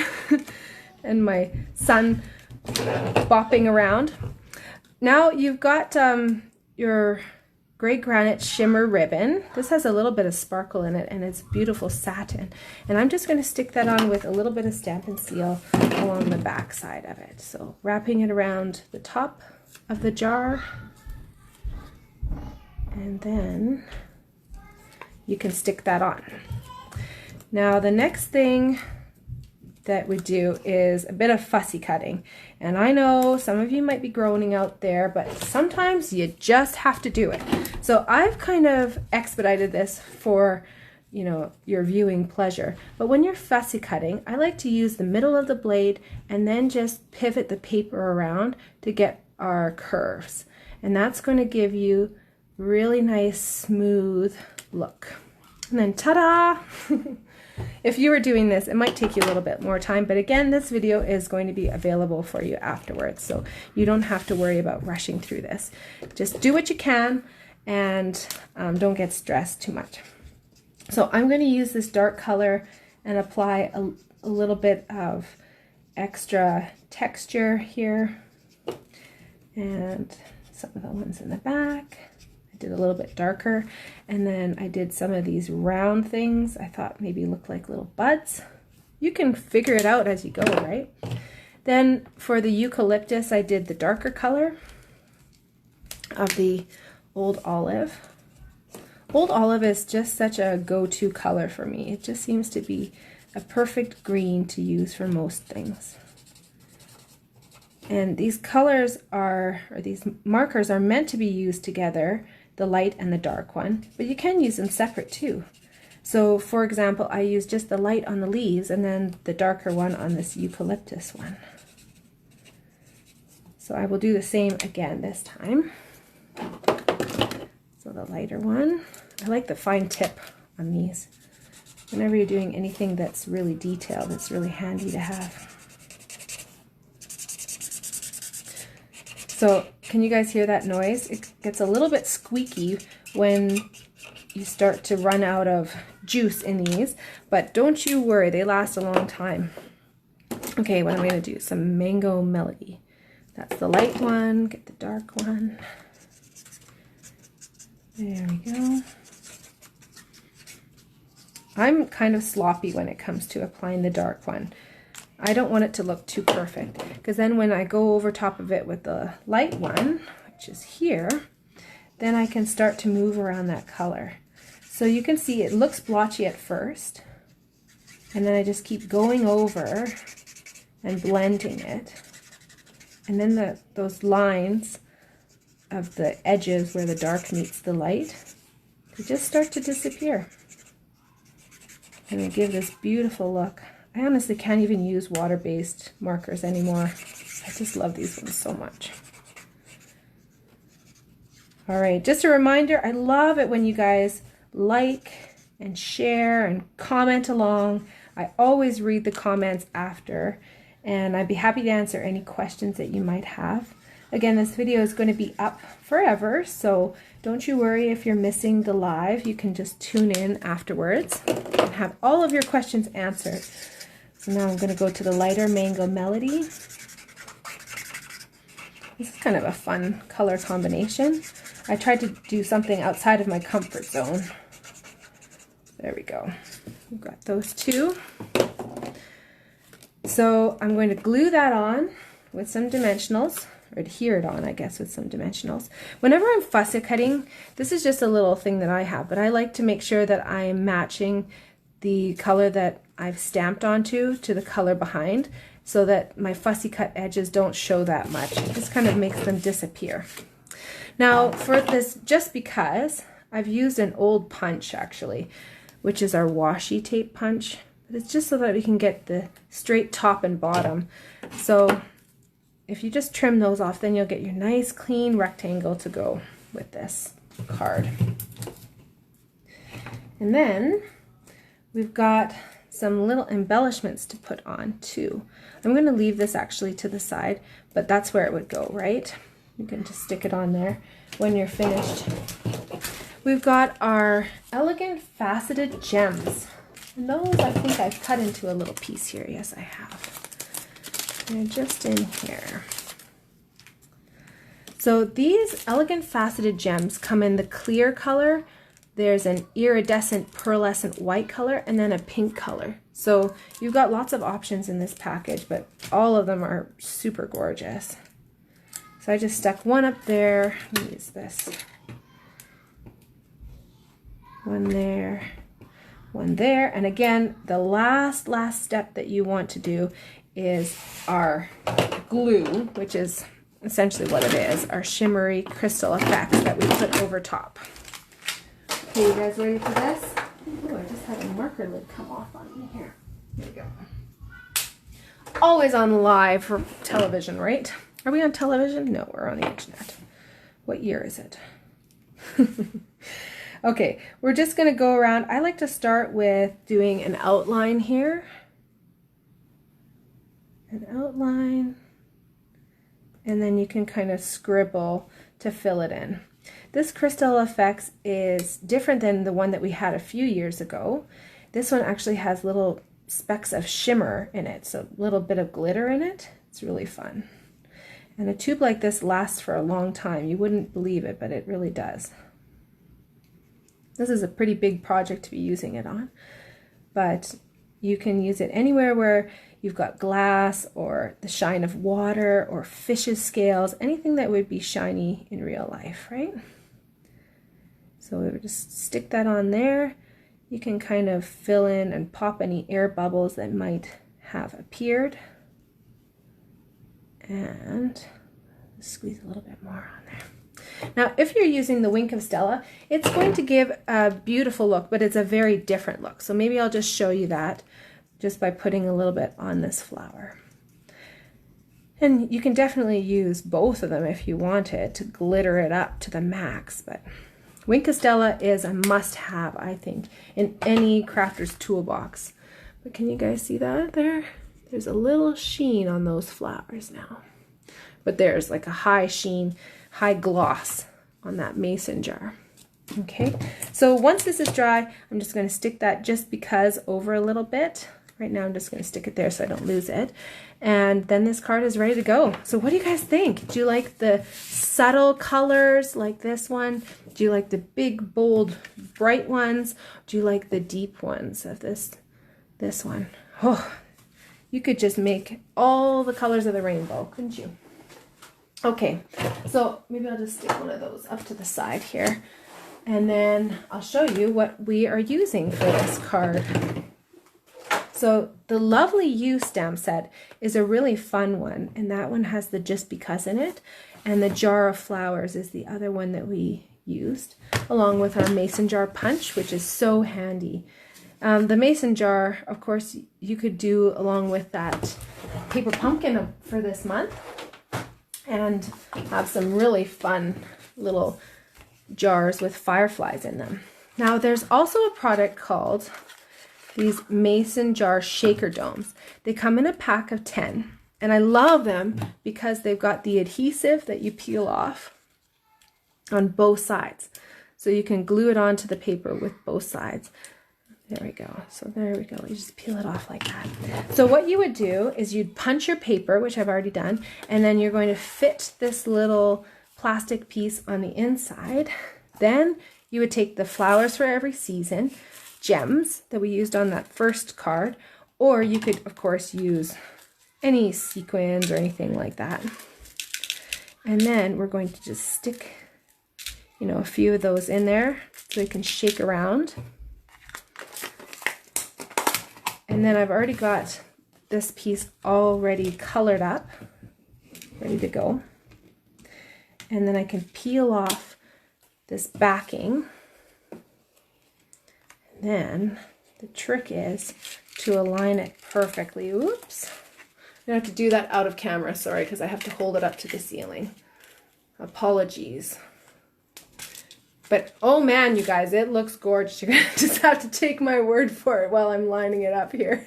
[SPEAKER 1] and my son bopping around. Now you've got your gray granite shimmer ribbon. This has a little bit of sparkle in it, and it's beautiful satin. And I'm just going to stick that on with a little bit of Stampin' Seal along the back side of it. So wrapping it around the top of the jar, and then you can stick that on. Now the next thing that we do is a bit of fussy cutting. And I know some of you might be groaning out there, but sometimes you just have to do it. So I've kind of expedited this for, you know, your viewing pleasure. But when you're fussy cutting, I like to use the middle of the blade and then just pivot the paper around to get our curves. And that's going to give you really nice smooth look. And then ta-da! If you were doing this, it might take you a little bit more time, but again, this video is going to be available for you afterwards, so you don't have to worry about rushing through this. Just do what you can, and don't get stressed too much. So I'm going to use this dark color and apply a little bit of extra texture here, and some of the ones in the back. Did a little bit darker, and then I did some of these round things I thought maybe looked like little buds. You can figure it out as you go, right? Then for the eucalyptus, I did the darker color of the Old Olive. Old Olive is just such a go-to color for me. It just seems to be a perfect green to use for most things. And these colors are, or these markers are meant to be used together, the light and the dark one, but you can use them separate too. So for example, I use just the light on the leaves and then the darker one on this eucalyptus one. So I will do the same again this time. So the lighter one, I like the fine tip on these. Whenever you're doing anything that's really detailed, it's really handy to have. So can you guys hear that noise? It gets a little bit squeaky when you start to run out of juice in these, but don't you worry, they last a long time. Okay, what I'm going to do, some Mango Melody. That's the light one. Get the dark one. There we go. I'm kind of sloppy when it comes to applying the dark one. I don't want it to look too perfect, because then when I go over top of it with the light one, which is here, then I can start to move around that color. So you can see it looks blotchy at first, and then I just keep going over and blending it. And then those lines of the edges where the dark meets the light, they just start to disappear. And they give this beautiful look. I honestly can't even use water-based markers anymore. I just love these ones so much. All right, just a reminder, I love it when you guys like and share and comment along. I always read the comments after, and I'd be happy to answer any questions that you might have. Again, this video is going to be up forever, so don't you worry if you're missing the live. You can just tune in afterwards and have all of your questions answered. So now I'm going to go to the lighter Mango Melody. This is kind of a fun color combination. I tried to do something outside of my comfort zone. There we go. We've got those two. So I'm going to glue that on with some dimensionals, or adhere it on, I guess, with some dimensionals. Whenever I'm fussy cutting, this is just a little thing that I have, but I like to make sure that I'm matching the color that I've stamped onto to the color behind, so that my fussy cut edges don't show that much. It just kind of makes them disappear. Now for this, just because, I've used an old punch actually, which is our washi tape punch. But it's just so that we can get the straight top and bottom. So if you just trim those off, then you'll get your nice clean rectangle to go with this card. And then we've got some little embellishments to put on too. I'm going to leave this actually to the side, but that's where it would go, right? You can just stick it on there when you're finished. We've got our elegant faceted gems. And those I think I've cut into a little piece here. Yes, I have. They're just in here. So these elegant faceted gems come in the clear color. There's an iridescent pearlescent white color and then a pink color. So you've got lots of options in this package, but all of them are super gorgeous. So I just stuck one up there. Let me use this. One there, one there. And again, the last step that you want to do is our glue, which is essentially what it is, our shimmery crystal effects that we put over top. Okay, you guys ready for this? Oh, I just had a marker lid come off on me here. There we go. Always on live for television, right? Are we on television? No, we're on the internet. What year is it? Okay, we're just going to go around. I like to start with doing an outline here. An outline. And then you can kind of scribble to fill it in. This Crystal Effects is different than the one that we had a few years ago. This one actually has little specks of shimmer in it, so a little bit of glitter in it. It's really fun. And a tube like this lasts for a long time. You wouldn't believe it, but it really does. This is a pretty big project to be using it on, but you can use it anywhere where you've got glass or the shine of water or fish's scales, anything that would be shiny in real life, right? So we would just stick that on there. You can kind of fill in and pop any air bubbles that might have appeared. And squeeze a little bit more on there. Now, if you're using the Wink of Stella, it's going to give a beautiful look, but it's a very different look. So maybe I'll just show you that just by putting a little bit on this flower. And you can definitely use both of them if you wanted to glitter it up to the max, but Wink of Stella is a must-have, I think, in any crafter's toolbox. But can you guys see that there? There's a little sheen on those flowers now. But there's like a high sheen, high gloss on that mason jar. Okay, so once this is dry, I'm just going to stick that just because over a little bit. Right now I'm just going to stick it there so I don't lose it. And then this card is ready to go. So what do you guys think? Do you like the subtle colors like this one? Do you like the big, bold, bright ones? Do you like the deep ones of this one? Oh, you could just make all the colors of the rainbow, couldn't you? Okay, so maybe I'll just stick one of those up to the side here. And then I'll show you what we are using for this card. So the Lovely You stamp set is a really fun one, and that one has the Just Because in it, and the Jar of Flowers is the other one that we used, along with our mason jar punch, which is so handy. The mason jar, of course, you could do along with that paper pumpkin for this month, and have some really fun little jars with fireflies in them. Now there's also a product called these mason jar shaker domes. They come in a pack of 10, and I love them because they've got the adhesive that you peel off on both sides. So you can glue it onto the paper with both sides. There we go. So there we go. You just peel it off like that. So what you would do is you'd punch your paper, which I've already done, and then you're going to fit this little plastic piece on the inside. Then you would take the Flowers for Every Season gems that we used on that first card, or you could of course use any sequins or anything like that. And then we're going to just stick, you know, a few of those in there so they can shake around. And then I've already got this piece already colored up, ready to go. And then I can peel off this backing. Then the trick is to align it perfectly. Oops. I'm going to have to do that out of camera, sorry, because I have to hold it up to the ceiling. Apologies. But oh man, you guys, it looks gorgeous. You're going to just have to take my word for it while I'm lining it up here.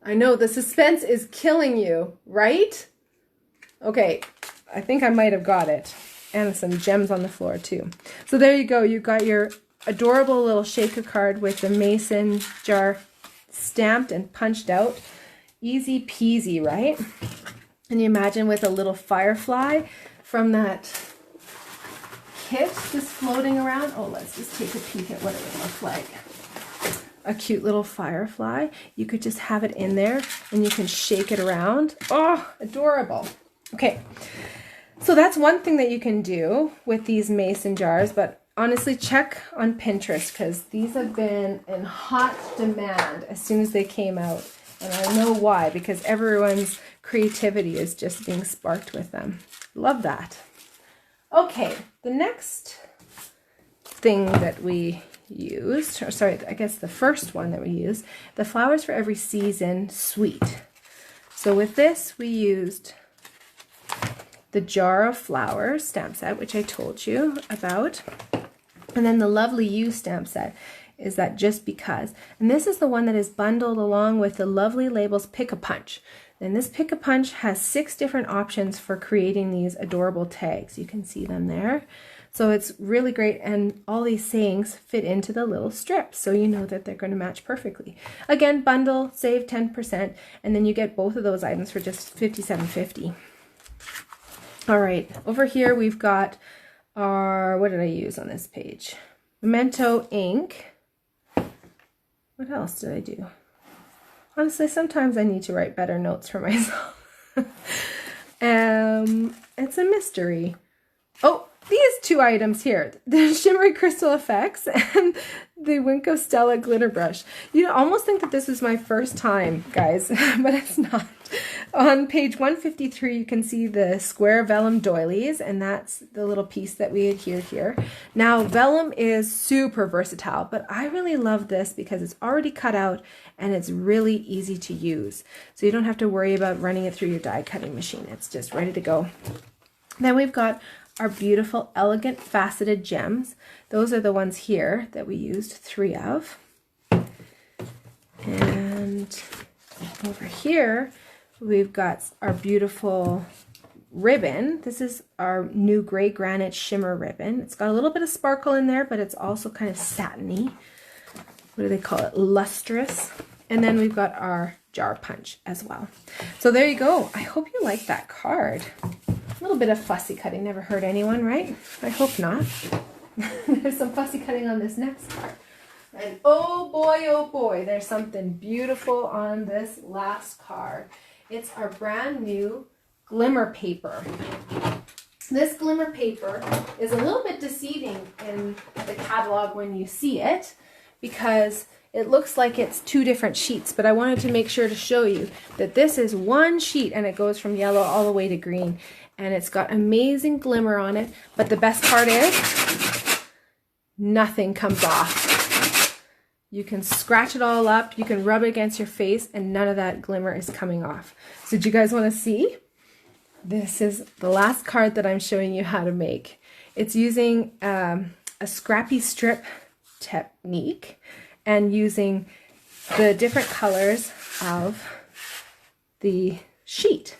[SPEAKER 1] I know the suspense is killing you, right? Okay, I think I might have got it. And some gems on the floor too. So there you go. You got your adorable little shaker card with the mason jar stamped and punched out. Easy peasy, right? And you imagine with a little firefly from that kit just floating around. Oh, let's just take a peek at what it would look like. A cute little firefly. You could just have it in there and you can shake it around. Oh, adorable. Okay, so that's one thing that you can do with these mason jars, but honestly, check on Pinterest because these have been in hot demand as soon as they came out. And I know why, because everyone's creativity is just being sparked with them. Love that. Okay, the next thing that we used, or sorry, I guess the first one that we used, the Flowers for Every Season Suite. So with this, we used the Jar of Flowers stamp set, which I told you about. And then the Lovely You stamp set is that Just Because. And this is the one that is bundled along with the Lovely Labels Pick-a-Punch. And this Pick-a-Punch has 6 different options for creating these adorable tags. You can see them there. So it's really great, and all these sayings fit into the little strips, so you know that they're going to match perfectly. Again, bundle, save 10%, and then you get both of those items for just $57.50. All right, over here we've got our, what did I use on this page? Memento ink. What else did I do? Honestly, sometimes I need to write better notes for myself. It's a mystery. Oh, these 2 items here, the Shimmery Crystal Effects and the Wink of Stella Glitter Brush. You almost think that this is my first time, guys, but it's not. On page 153, you can see the square vellum doilies, and that's the little piece that we adhere here. Now, vellum is super versatile, but I really love this because it's already cut out and it's really easy to use. So you don't have to worry about running it through your die cutting machine. It's just ready to go. Then we've got our beautiful, elegant, faceted gems. Those are the ones here that we used 3 of. And over here, we've got our beautiful ribbon. This is our new gray granite shimmer ribbon. It's got a little bit of sparkle in there, but it's also kind of satiny. what do they call it? Lustrous. And then we've got our jar punch as well. So there you go. I hope you like that card. A little bit of fussy cutting never hurt anyone, right? I hope not. There's some fussy cutting on this next card. And oh boy, there's something beautiful on this last card. It's our brand new Glimmer Paper. This Glimmer Paper is a little bit deceiving in the catalog when you see it, because it looks like it's two different sheets, but I wanted to make sure to show you that this is one sheet and it goes from yellow all the way to green, and it's got amazing glimmer on it. But the best part is nothing comes off. You can scratch it all up, you can rub it against your face, and none of that glimmer is coming off. So do you guys want to see? This is the last card that I'm showing you how to make. It's using a scrappy strip technique and using the different colors of the sheet.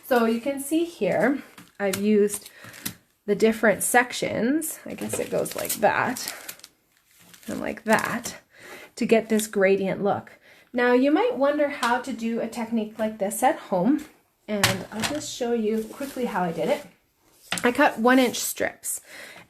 [SPEAKER 1] So you can see here, I've used the different sections. I guess it goes like that and like that to get this gradient look. Now you might wonder how to do a technique like this at home, and I'll just show you quickly how I did it. I cut 1-inch strips.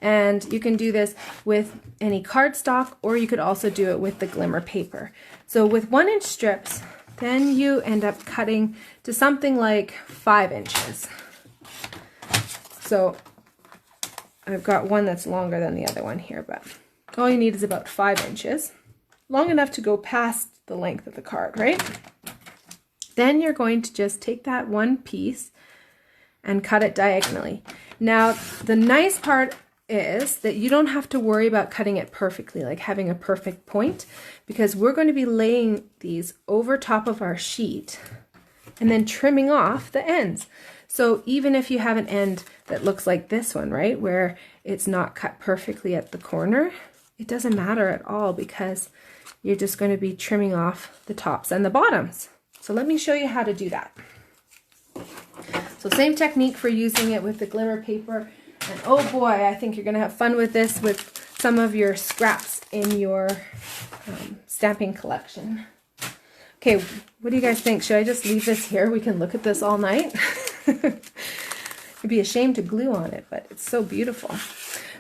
[SPEAKER 1] And you can do this with any cardstock, or you could also do it with the Glimmer Paper. So with 1-inch strips, then you end up cutting to something like 5 inches. So I've got one that's longer than the other one here, but all you need is about 5 inches, long enough to go past the length of the card, right? Then you're going to just take that one piece and cut it diagonally. Now, the nice part is that you don't have to worry about cutting it perfectly, like having a perfect point, because we're going to be laying these over top of our sheet and then trimming off the ends. So even if you have an end that looks like this one, right, where it's not cut perfectly at the corner, it doesn't matter at all, because you're just going to be trimming off the tops and the bottoms. So let me show you how to do that. So same technique for using it with the Glimmer Paper. And oh boy, I think you're going to have fun with this with some of your scraps in your stamping collection. Okay, what do you guys think? Should I just leave this here? We can look at this all night. It'd be a shame to glue on it, but it's so beautiful.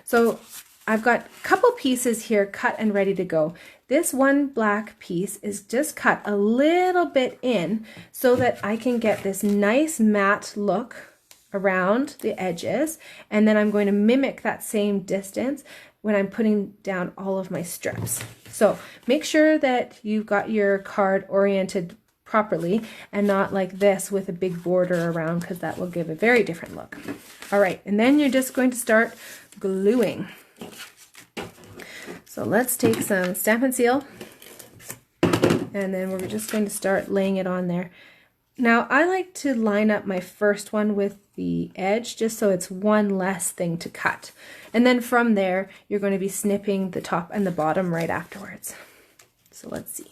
[SPEAKER 1] So I've got a couple pieces here cut and ready to go. This one black piece is just cut a little bit in so that I can get this nice matte look around the edges, and then I'm going to mimic that same distance when I'm putting down all of my strips. So make sure that you've got your card oriented properly and not like this with a big border around, because that will give a very different look. All right, and then you're just going to start gluing. So let's take some Stampin' Seal, and then we're just going to start laying it on there. Now I like to line up my first one with the edge just so it's one less thing to cut. And then from there, you're going to be snipping the top and the bottom right afterwards. So let's see.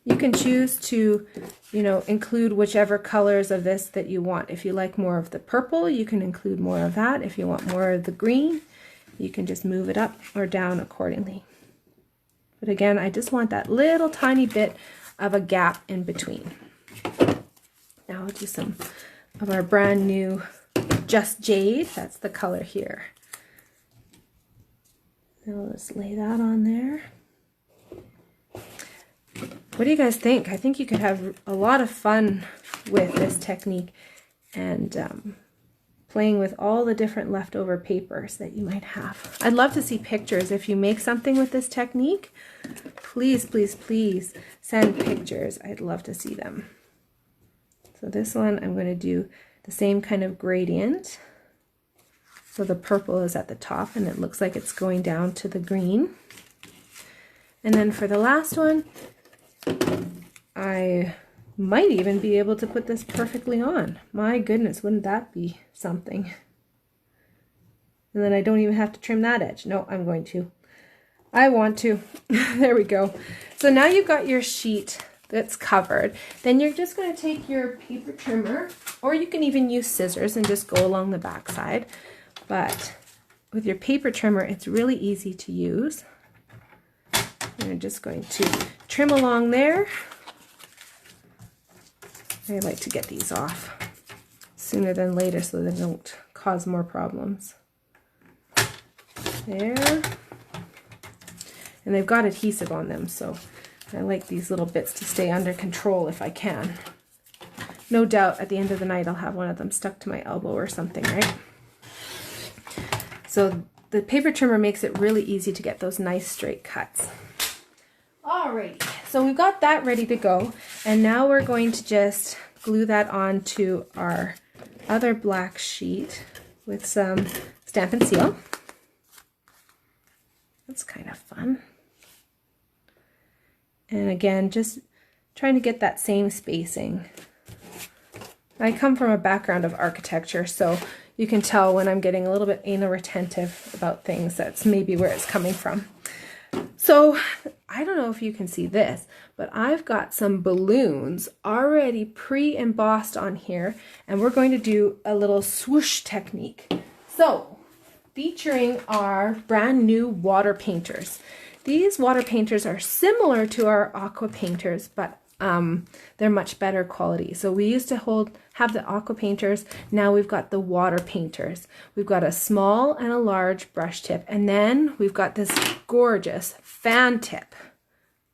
[SPEAKER 1] You can choose to, include whichever colors of this that you want. If you like more of the purple, you can include more of that. If you want more of the green, you can just move it up or down accordingly. But again, I just want that little tiny bit of a gap in between. Now I'll do some of our brand new Just Jade. That's the color here. Now let's lay that on there. What do you guys think? I think you could have a lot of fun with this technique and playing with all the different leftover papers that you might have. I'd love to see pictures. If you make something with this technique, please, please, please send pictures. I'd love to see them. So this one, I'm going to do the same kind of gradient. So the purple is at the top and it looks like it's going down to the green. And then for the last one, I might even be able to put this perfectly on. My goodness, wouldn't that be something? And then I don't even have to trim that edge. No, I'm going to. I want to. There we go. So now you've got your sheet that's covered. Then you're just going to take your paper trimmer, or you can even use scissors and just go along the back side. But with your paper trimmer, it's really easy to use. I'm just going to trim along there. I like to get these off sooner than later so they don't cause more problems. There. And they've got adhesive on them, so I like these little bits to stay under control if I can. No doubt at the end of the night I'll have one of them stuck to my elbow or something, right? So the paper trimmer makes it really easy to get those nice straight cuts. Alrighty, so we've got that ready to go, and now we're going to just glue that onto our other black sheet with some Stampin' Seal. That's kind of fun. And again, just trying to get that same spacing. I come from a background of architecture, so you can tell when I'm getting a little bit anal retentive about things, that's maybe where it's coming from. So I don't know if you can see this, but I've got some balloons already pre-embossed on here, and we're going to do a little swoosh technique. So featuring our brand new water painters. These water painters are similar to our aqua painters, but they're much better quality. So we used to have the aqua painters, now we've got the water painters. We've got a small and a large brush tip, and then we've got this gorgeous fan tip.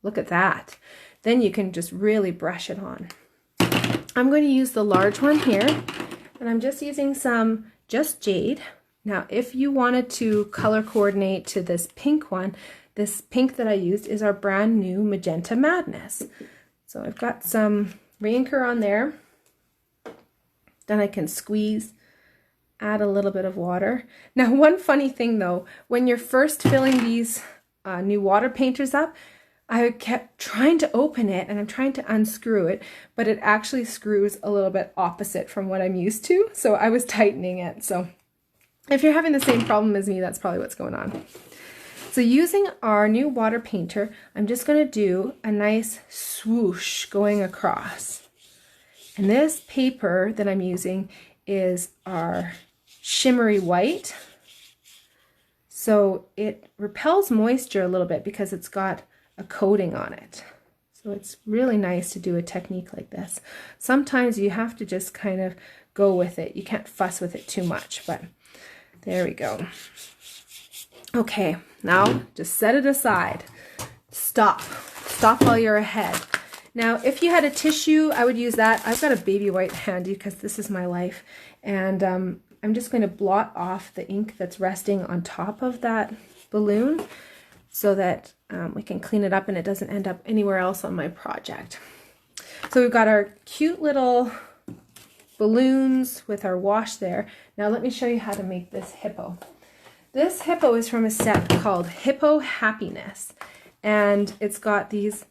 [SPEAKER 1] Look at that. Then you can just really brush it on. I'm going to use the large one here, and I'm just using some Just Jade. Now if you wanted to color coordinate to this pink one, this pink that I used is our brand new Magenta Madness. So I've got some re-inker on there. Then I can squeeze, add a little bit of water. Now one funny thing though, when you're first filling these new water painters up, I kept trying to open it and I'm trying to unscrew it, but it actually screws a little bit opposite from what I'm used to. So I was tightening it. So if you're having the same problem as me, that's probably what's going on. So using our new water painter, I'm just going to do a nice swoosh going across. And this paper that I'm using is our shimmery white. So it repels moisture a little bit because it's got a coating on it. So it's really nice to do a technique like this. Sometimes you have to just kind of go with it. You can't fuss with it too much, but there we go. Okay, now just set it aside. Stop while you're ahead. Now, if you had a tissue, I would use that. I've got a baby white handy because this is my life. And I'm just going to blot off the ink that's resting on top of that balloon so that we can clean it up and it doesn't end up anywhere else on my project. So we've got our cute little balloons with our wash there. Now let me show you how to make this hippo. This hippo is from a set called Hippo Happiness, and it's got these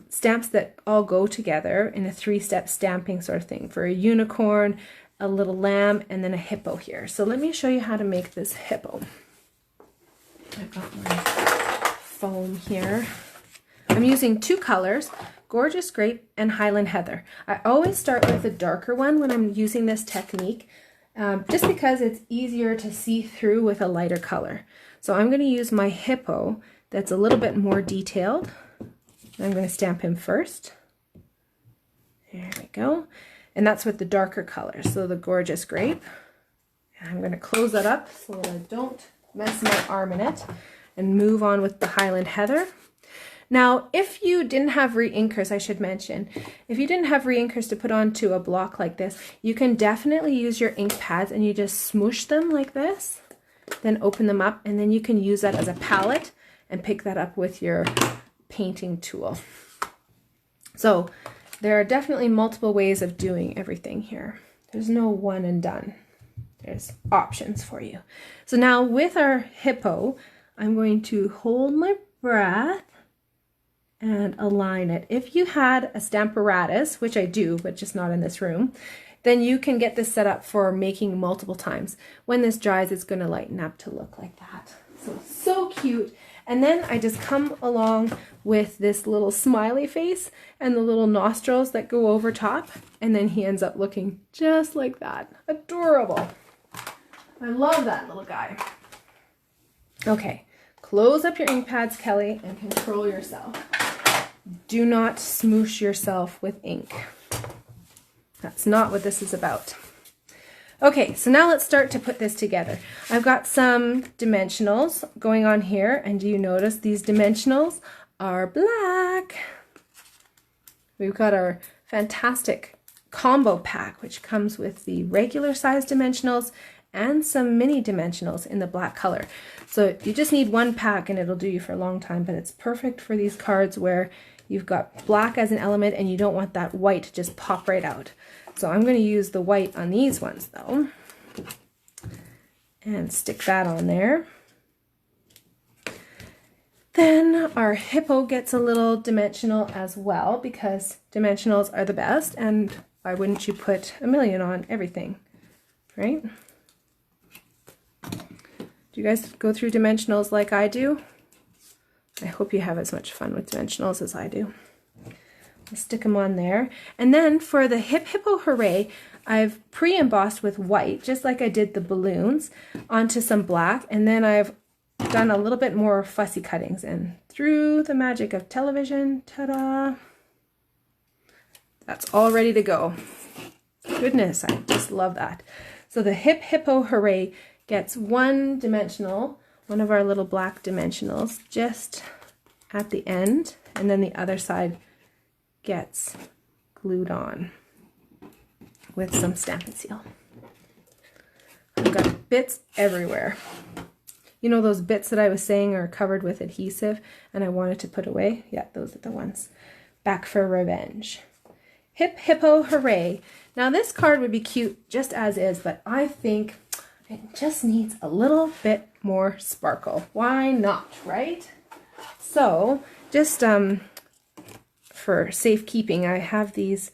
[SPEAKER 1] stamps that all go together in a 3-step stamping sort of thing for a unicorn, a little lamb, and then a hippo here. So let me show you how to make this hippo. I've got my foam here. I'm using 2 colors, Gorgeous Grape and Highland Heather. I always start with the darker one when I'm using this technique, just because it's easier to see through with a lighter color. So I'm going to use my hippo that's a little bit more detailed. I'm going to stamp him first. There we go. And that's with the darker color, so the Gorgeous Grape. And I'm going to close that up so that I don't mess my arm in it, and move on with the Highland Heather. Now, if you didn't have re-inkers, I should mention, if you didn't have re-inkers to put onto a block like this, you can definitely use your ink pads and you just smoosh them like this, then open them up, and then you can use that as a palette and pick that up with your painting tool. So there are definitely multiple ways of doing everything here. There's no one and done. There's options for you. So now with our hippo, I'm going to hold my breath and align it. If you had a Stamparatus, which I do, but just not in this room, then you can get this set up for making multiple times. When this dries, it's going to lighten up to look like that. So cute. And then I just come along with this little smiley face and the little nostrils that go over top, and then he ends up looking just like that. Adorable. I love that little guy. Okay, Close up your ink pads, Kelly, and control yourself. Do not smoosh yourself with ink. That's not what this is about. Okay, so now let's start to put this together. I've got some dimensionals going on here, and do you notice these dimensionals are black? We've got our fantastic combo pack, which comes with the regular size dimensionals and some mini dimensionals in the black color. So you just need one pack and it'll do you for a long time, but it's perfect for these cards where you've got black as an element and you don't want that white to just pop right out. So I'm going to use the white on these ones though, and stick that on there. Then our hippo gets a little dimensional as well, because dimensionals are the best, and why wouldn't you put a million on everything, right? Do you guys go through dimensionals like I do? I hope you have as much fun with dimensionals as I do. I'll stick them on there. And then for the Hippo Hooray, I've pre-embossed with white, just like I did the balloons, onto some black, and then I've done a little bit more fussy cuttings, and through the magic of television, ta-da, that's all ready to go. Goodness, I just love that. So the Hippo Hooray gets one dimensional, one of our little black dimensionals, just at the end, and then the other side gets glued on with some Stampin' Seal. I've got bits everywhere. You know those bits that I was saying are covered with adhesive and I wanted to put away? Yeah, those are the ones. Back for revenge. Hippo Hooray. Now this card would be cute just as is, but I think it just needs a little bit more sparkle. Why not, right? So just for safekeeping, I have these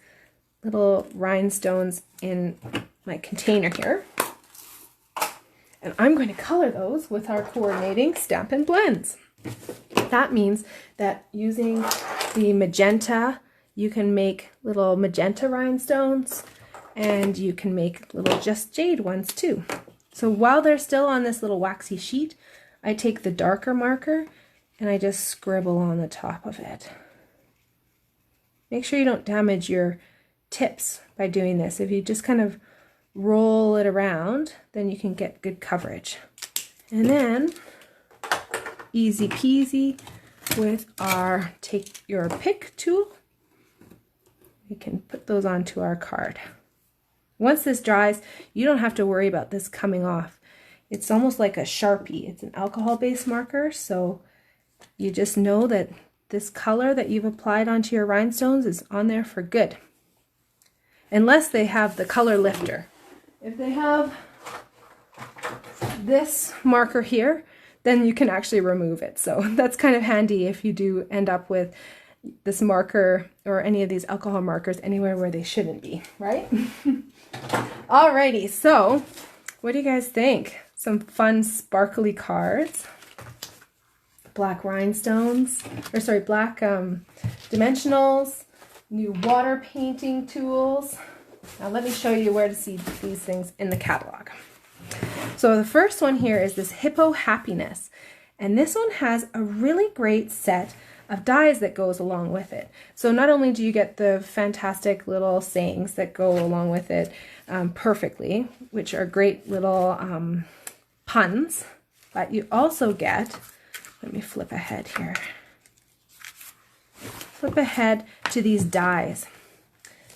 [SPEAKER 1] little rhinestones in my container here. And I'm going to color those with our coordinating Stampin' Blends. That means that using the magenta, you can make little magenta rhinestones, and you can make little just jade ones too. So while they're still on this little waxy sheet, I take the darker marker and I just scribble on the top of it. Make sure you don't damage your tips by doing this. If you just kind of roll it around, then you can get good coverage. And then, easy peasy, with our take your pick tool, we can put those onto our card. Once this dries, you don't have to worry about this coming off. It's almost like a Sharpie. It's an alcohol-based marker, so you just know that this color that you've applied onto your rhinestones is on there for good. Unless they have the color lifter. If they have this marker here, then you can actually remove it. So that's kind of handy if you do end up with this marker or any of these alcohol markers anywhere where they shouldn't be, right? Alrighty, so what do you guys think? Some fun sparkly cards. Black rhinestones, or sorry, black dimensionals, new water painting tools. Now let me show you where to see these things in the catalog. So the first one here is this Hippo Happiness, and this one has a really great set of dies that goes along with it. So not only do you get the fantastic little sayings that go along with it perfectly, which are great little puns, but you also get, let me flip ahead here, flip ahead to these dies.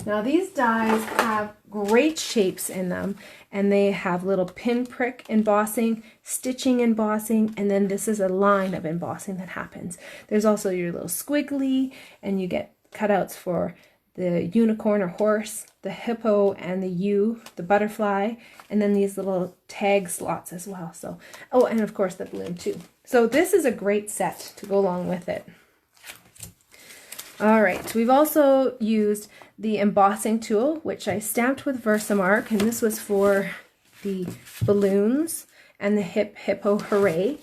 [SPEAKER 1] Now these dies have great shapes in them, and they have little pinprick embossing, stitching embossing, and then this is a line of embossing that happens. There's also your little squiggly, and you get cutouts for the unicorn or horse, the hippo, and the U, the butterfly, and then these little tag slots as well. So, oh, and of course the balloon too. So this is a great set to go along with it. All right, we've also used the embossing tool, which I stamped with Versamark, and this was for the balloons and the Hippo Hooray.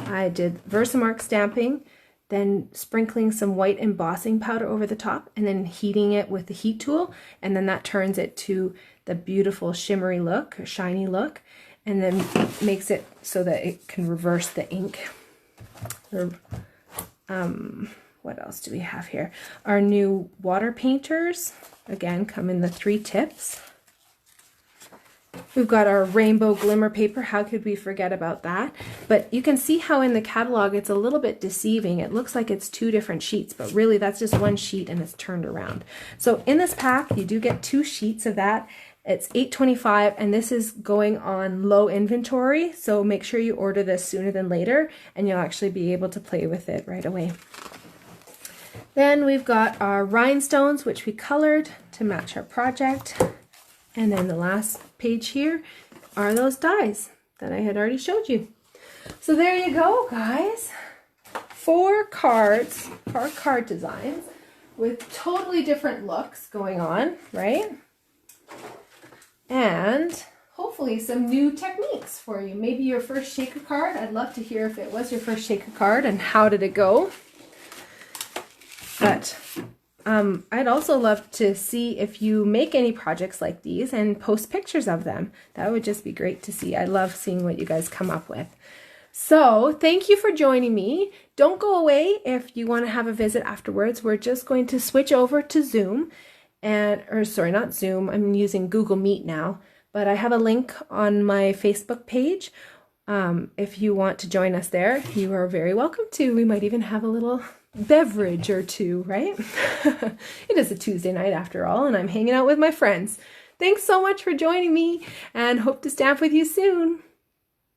[SPEAKER 1] I did Versamark stamping, then sprinkling some white embossing powder over the top, and then heating it with the heat tool, and then that turns it to the beautiful shimmery look, or shiny look, and then makes it so that it can reverse the ink. Or, what else do we have here? Our new water painters, again, come in the 3 tips. We've got our rainbow glimmer paper. How could we forget about that? But you can see how in the catalog it's a little bit deceiving. It looks like it's 2 different sheets, but really that's just 1 sheet and it's turned around. So in this pack, you do get 2 sheets of that. It's $8.25, and this is going on low inventory, so make sure you order this sooner than later, and you'll actually be able to play with it right away. Then we've got our rhinestones, which we colored to match our project. And then the last page here are those dies that I had already showed you. So there you go, guys. 4 cards, 4 card designs with totally different looks going on, right? And hopefully some new techniques for you. Maybe your first shaker card. I'd love to hear if it was your first shaker card and how did it go. But I'd also love to see if you make any projects like these and post pictures of them. That would just be great to see. I love seeing what you guys come up with. So thank you for joining me. Don't go away if you want to have a visit afterwards. We're just going to switch over to Zoom. Or sorry, not Zoom, I'm using Google Meet now, but I have a link on my Facebook page. If you want to join us there, you are very welcome to. We might even have a little beverage or 2, right? It is a Tuesday night after all, and I'm hanging out with my friends. Thanks so much for joining me, and hope to stamp with you soon.